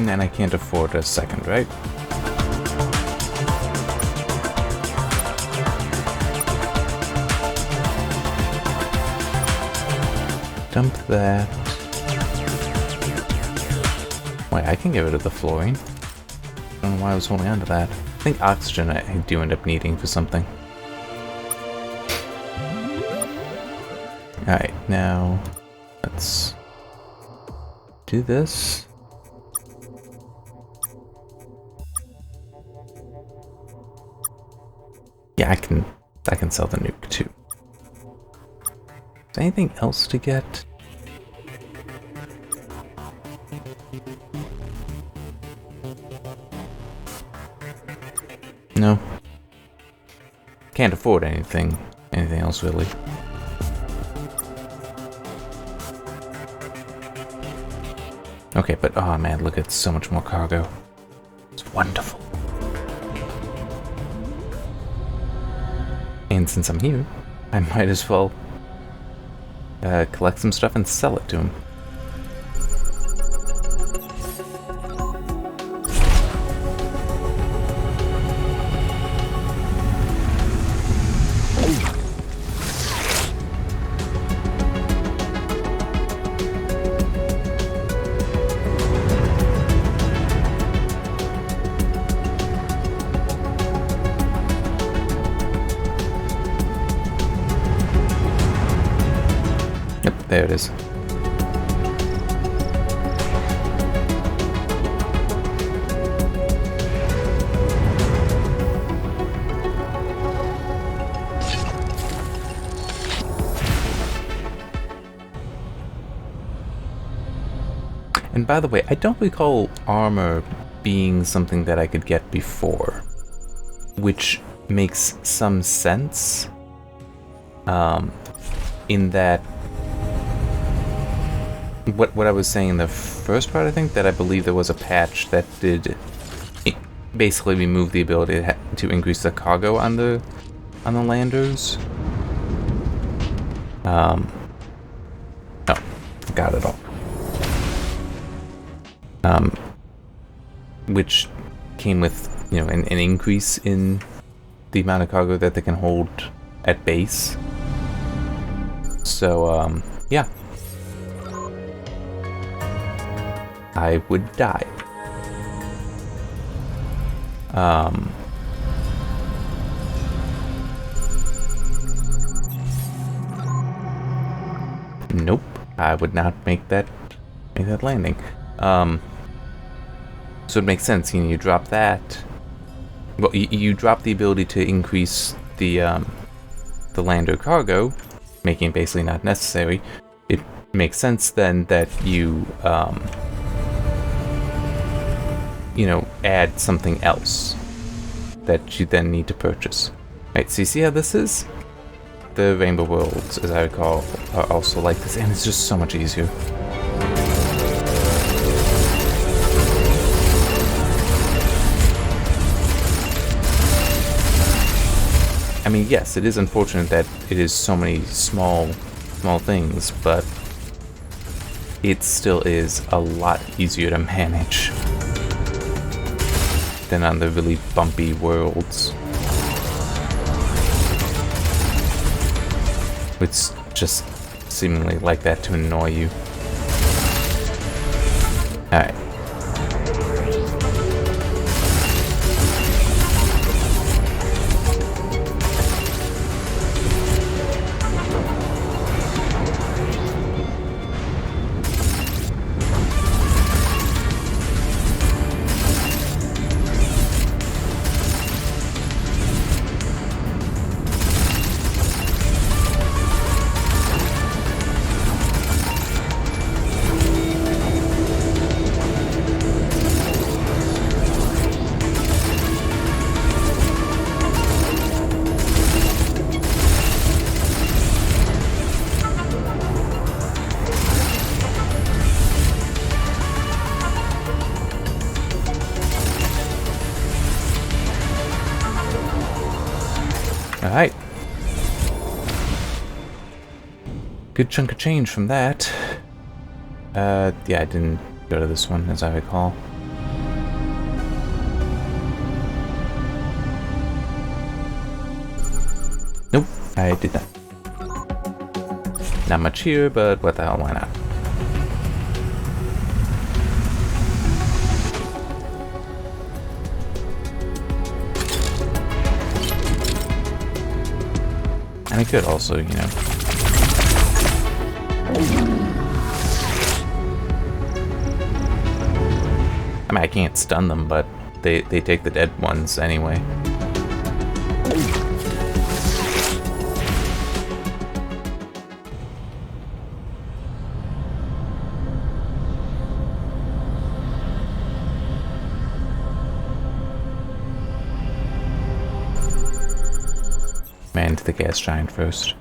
And I can't afford a second, right? Dump that. Wait, I can get rid of the fluorine. I don't know why I was holding on to that. I think oxygen I do end up needing for something. Alright, now let's do this. Yeah, I can sell the nuke too. Is there anything else to get? No. Can't afford anything else really. Okay, but oh man, look at so much more cargo. It's wonderful. And since I'm here, I might as well collect some stuff and sell it to him. There it is. And by the way, I don't recall armor being something that I could get before, which makes some sense, in that what I was saying in the first part, I think, that I believe there was a patch that did basically remove the ability to increase the cargo on the landers. Oh, got it all. Which came with, you know, an increase in the amount of cargo that they can hold at base. So, yeah. I would die. Nope. I would not make that landing. So it makes sense. You know, you drop that. Well, you drop the ability to increase the lander cargo, making it basically not necessary. It makes sense then that you know, add something else that you then need to purchase. Right, so you see how this is? The Rainbow Worlds, as I recall, are also like this, and it's just so much easier. I mean, yes, it is unfortunate that it is so many small things, but it still is a lot easier to manage than on the really bumpy worlds, which just seemingly like that to annoy you. Alright. Alright. Good chunk of change from that. Yeah, I didn't go to this one, as I recall. Nope, I did not. Not much here, but what the hell, why not? And I could also, you know... I mean, I can't stun them, but they take the dead ones anyway. Man, to the gas giant first.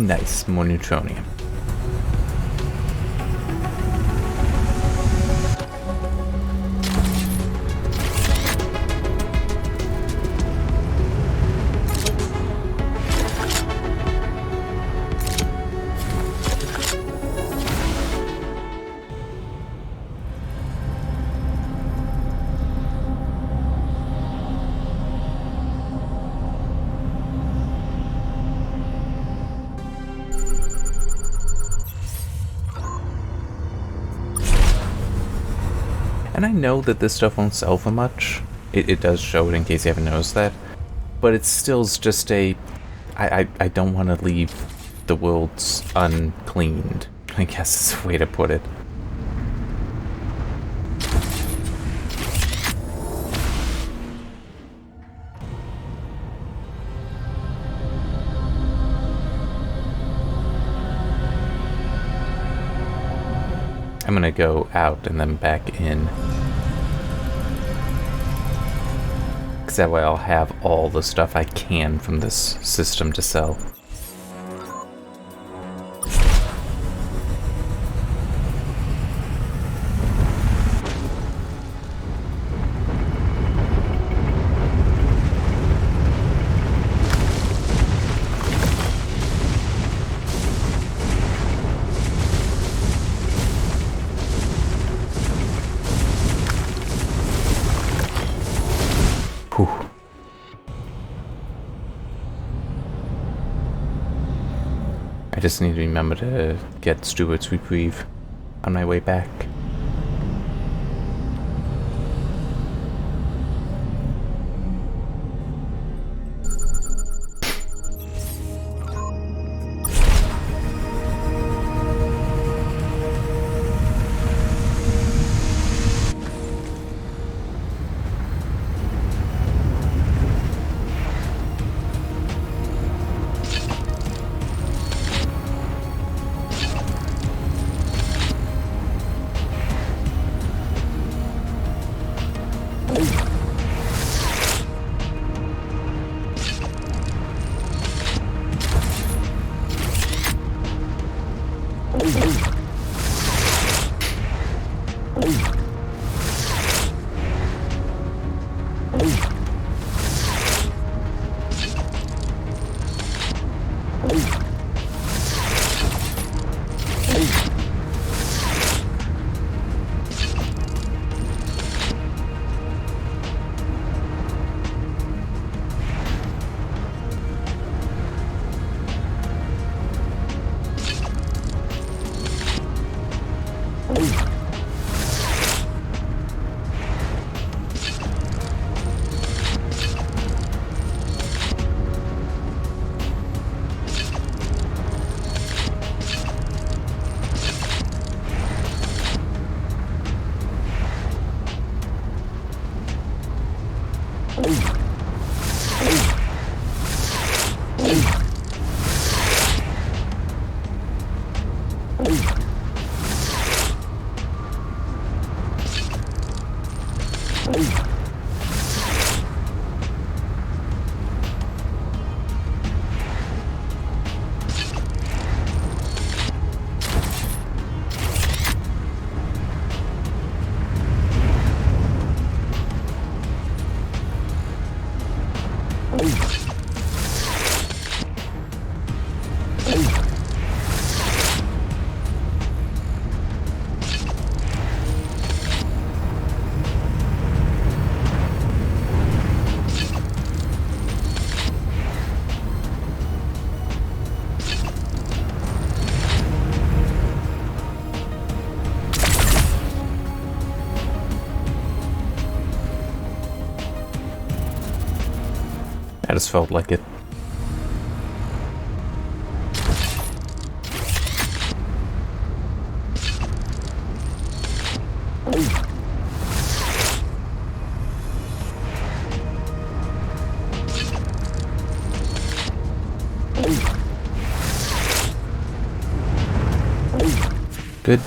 Nice, more neutronium. And I know that this stuff won't sell for much. It does show it in case you haven't noticed that. But it's still just a... I don't want to leave the worlds uncleaned. I guess is a way to put it. I'm gonna go out and then back in. Because that way I'll have all the stuff I can from this system to sell. Whew. I just need to remember to get Stuart's reprieve on my way back. I just felt like it. Good.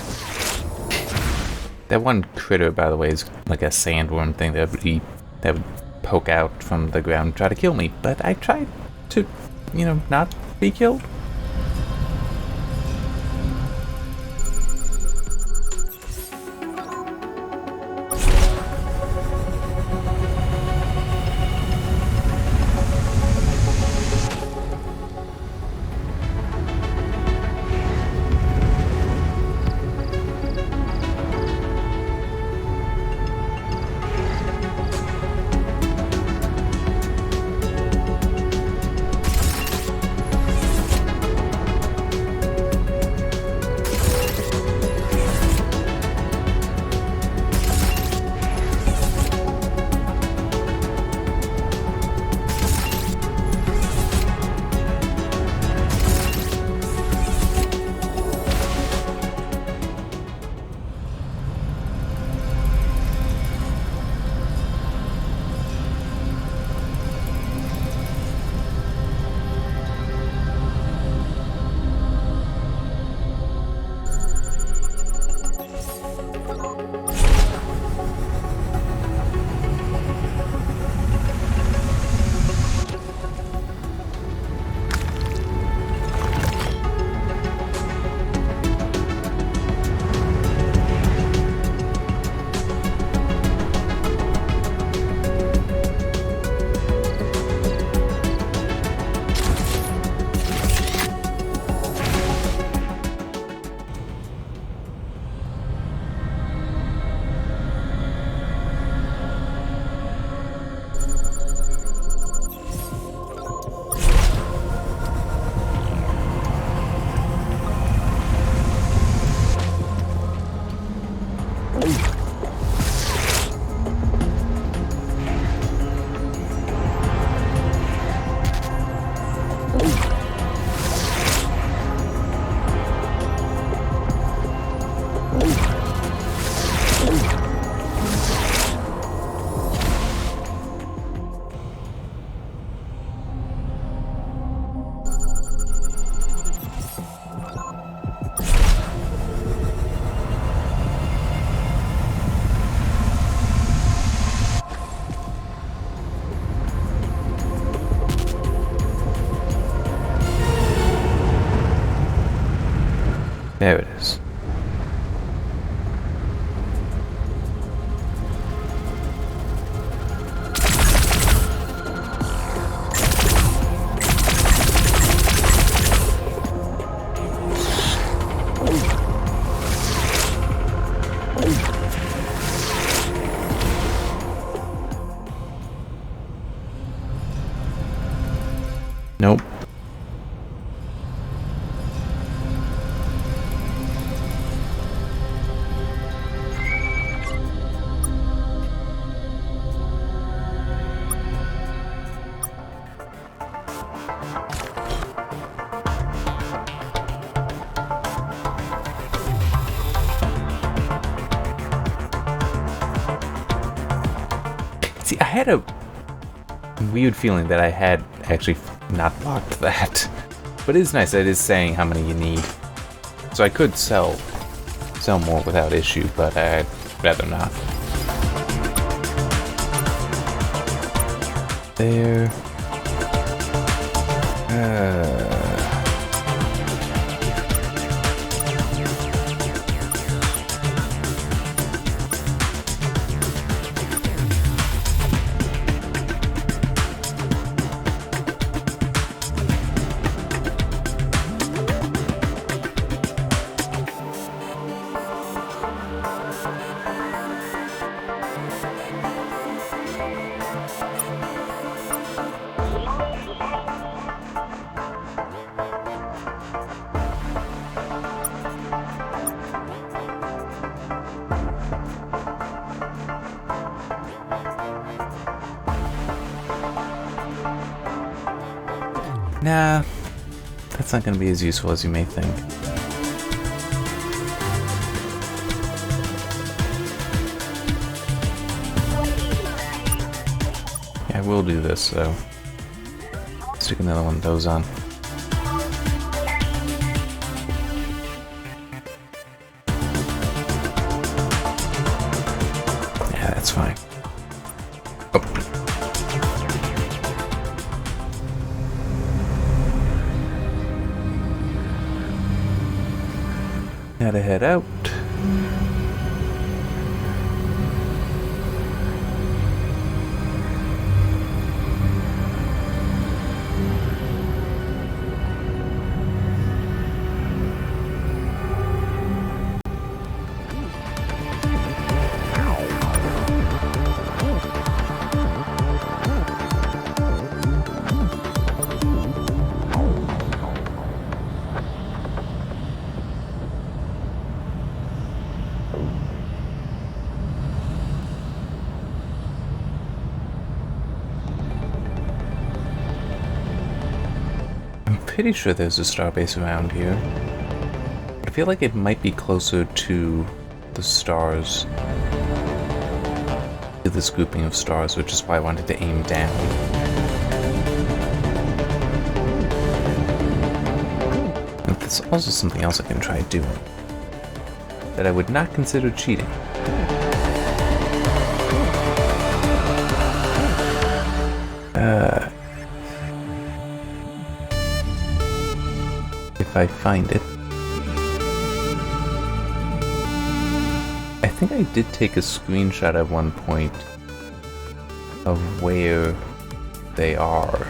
That one critter, by the way, is like a sandworm thing that would poke out from the ground and try to kill me, but I tried to, not be killed. There it is. Nope. See, I had a weird feeling that I had actually not blocked that. But it is nice that it is saying how many you need. So I could sell more without issue, but I'd rather not. There. Nah, that's not going to be as useful as you may think. Yeah, I will do this, so stick another one of those on. Yeah, that's fine. Oh. Now to head out. Pretty sure there's a starbase around here. I feel like it might be closer to the stars, to this grouping of stars, which is why I wanted to aim down. And there's also something else I can try doing that I would not consider cheating. If I find it. I think I did take a screenshot at one point of where they are.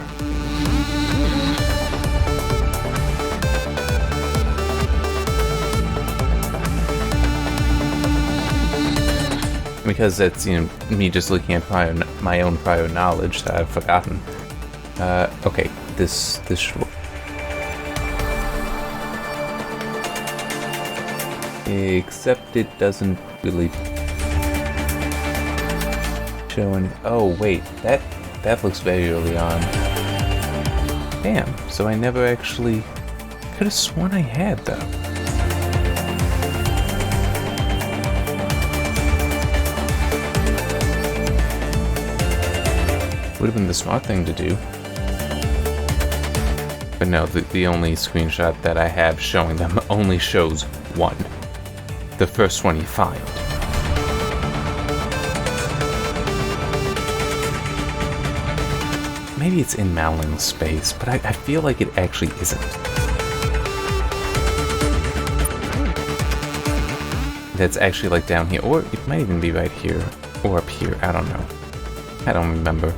Because that's, me just looking at my own prior knowledge that I've forgotten. Okay, this should work. Except it doesn't really show any. Oh wait, that looks very early on. Damn, so I never actually could have sworn I had though. Would have been the smart thing to do. But no, the only screenshot that I have showing them only shows one. The first one you find. Maybe it's in Malin space, but I feel like it actually isn't. that's actually like down here, or it might even be right here or up here. I don't know. I don't remember.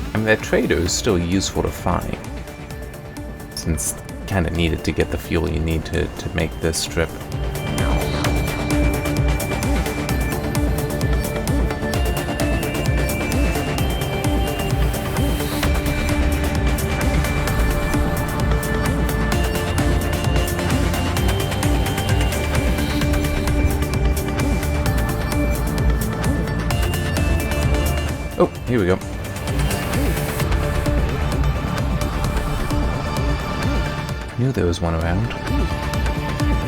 I mean, that trader is still useful to find, since kind of needed to get the fuel you need to make this trip. Oh, here we go. I knew there was one around.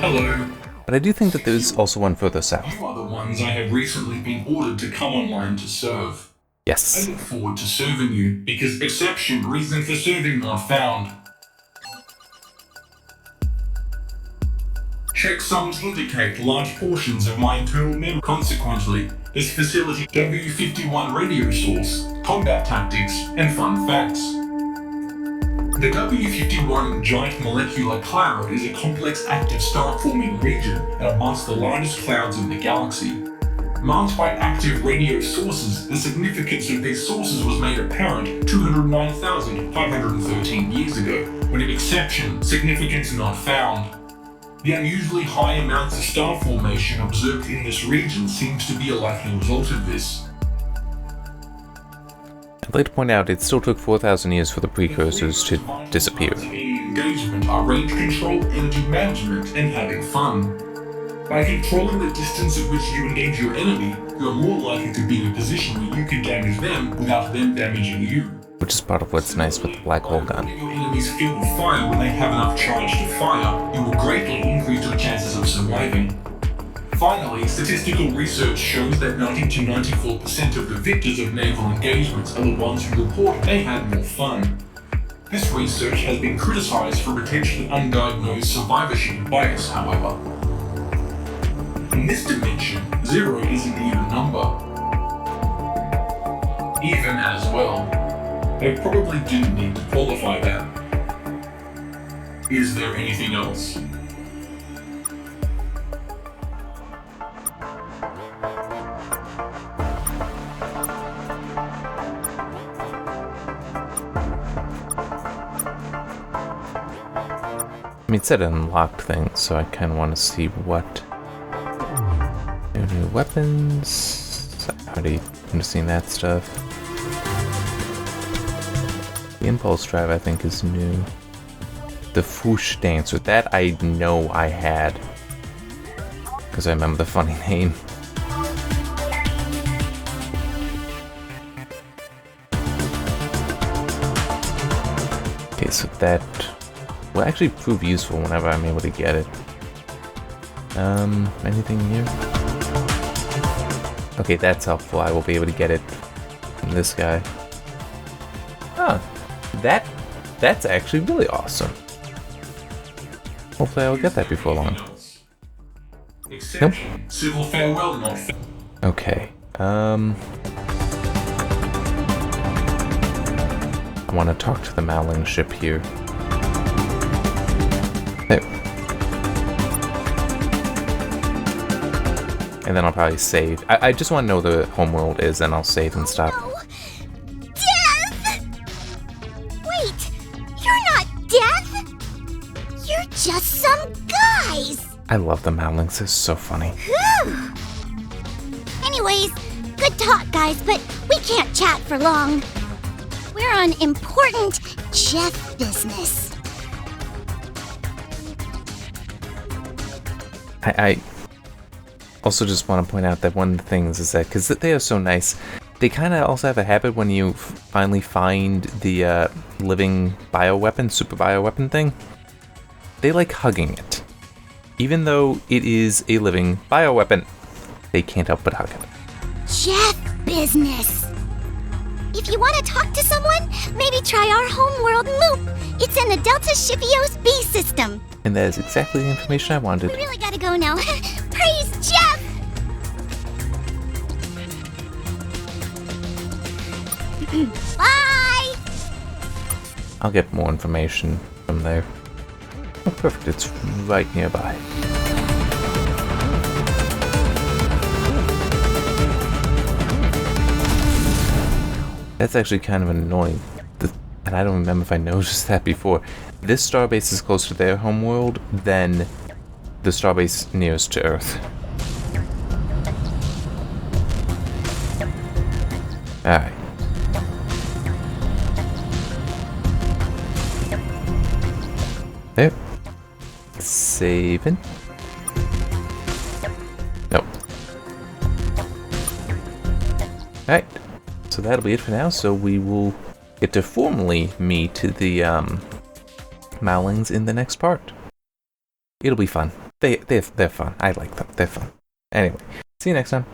Hello. But I do think that there's also one further south. You are the ones I have recently been ordered to come online to serve. I Yes. look forward to serving you, because exception, reason for serving not found. Checksums indicate large portions of my internal memory. Consequently, this facility W51 radio source, combat tactics, and fun facts. The W51 giant molecular cloud is a complex active star-forming region and amongst the largest clouds in the galaxy. Marked by active radio sources, the significance of these sources was made apparent 209,513 years ago, when an exception, significance not found. The unusually high amounts of star formation observed in this region seems to be a likely result of this. I'd like to point out it still took 4,000 years for the precursors to disappear. Engagement are range control, energy management, and having fun. By controlling the distance at which you engage your enemy, you are more likely to be in a position where you can damage them without them damaging you. Which is part of what's nice with the black hole gun. Your enemy's field of fire when they have enough charge to fire, you will greatly increase your chances of surviving. Finally, statistical research shows that 90 to 94% of the victors of naval engagements are the ones who report they had more fun. This research has been criticized for potentially undiagnosed survivorship bias, however. In this dimension, 0 is an even number. Even as well. They probably didn't need to qualify that. Is there anything else? I mean, it said unlocked things, so I kind of want to see what... New weapons... I already have seen that stuff. The impulse drive, I think, is new. The Foosh Dancer, that I know I had. Because I remember the funny name. Okay, so that will actually prove useful whenever I'm able to get it. Anything here? Okay, that's helpful. I will be able to get it from this guy. Huh. That's actually really awesome. Hopefully I'll get that before long. Nope. Civil farewell not Okay. I want to talk to the Mowling ship here. There. And then I'll probably save. I just want to know the homeworld is, and I'll save and stop. No. Death! Wait, you're not Death! You're just some guys! I love the Mowlings, they're so funny. Whew. Anyways, good talk, guys, but we can't chat for long. We're on important Jeff business. I also just want to point out that one of the things is that, because they are so nice, they kind of also have a habit when you finally find the living bioweapon, super bioweapon thing, they like hugging it. Even though it is a living bioweapon, they can't help but hug it. Jeff business. If you want to talk to someone, maybe try our homeworld Moop. It's in the Delta Shipios B system. And that is exactly the information I wanted. We really gotta go now. Praise Jeff! Bye! I'll get more information from there. Oh, perfect. It's right nearby. That's actually kind of annoying. And I don't remember if I noticed that before. This starbase is closer to their homeworld than the starbase nearest to Earth. Alright. There. Saving. Nope. Alright. So that'll be it for now. So we will get to formally meet the Mowlings in the next part. It'll be fun. They're fun. I like them. They're fun. Anyway, see you next time.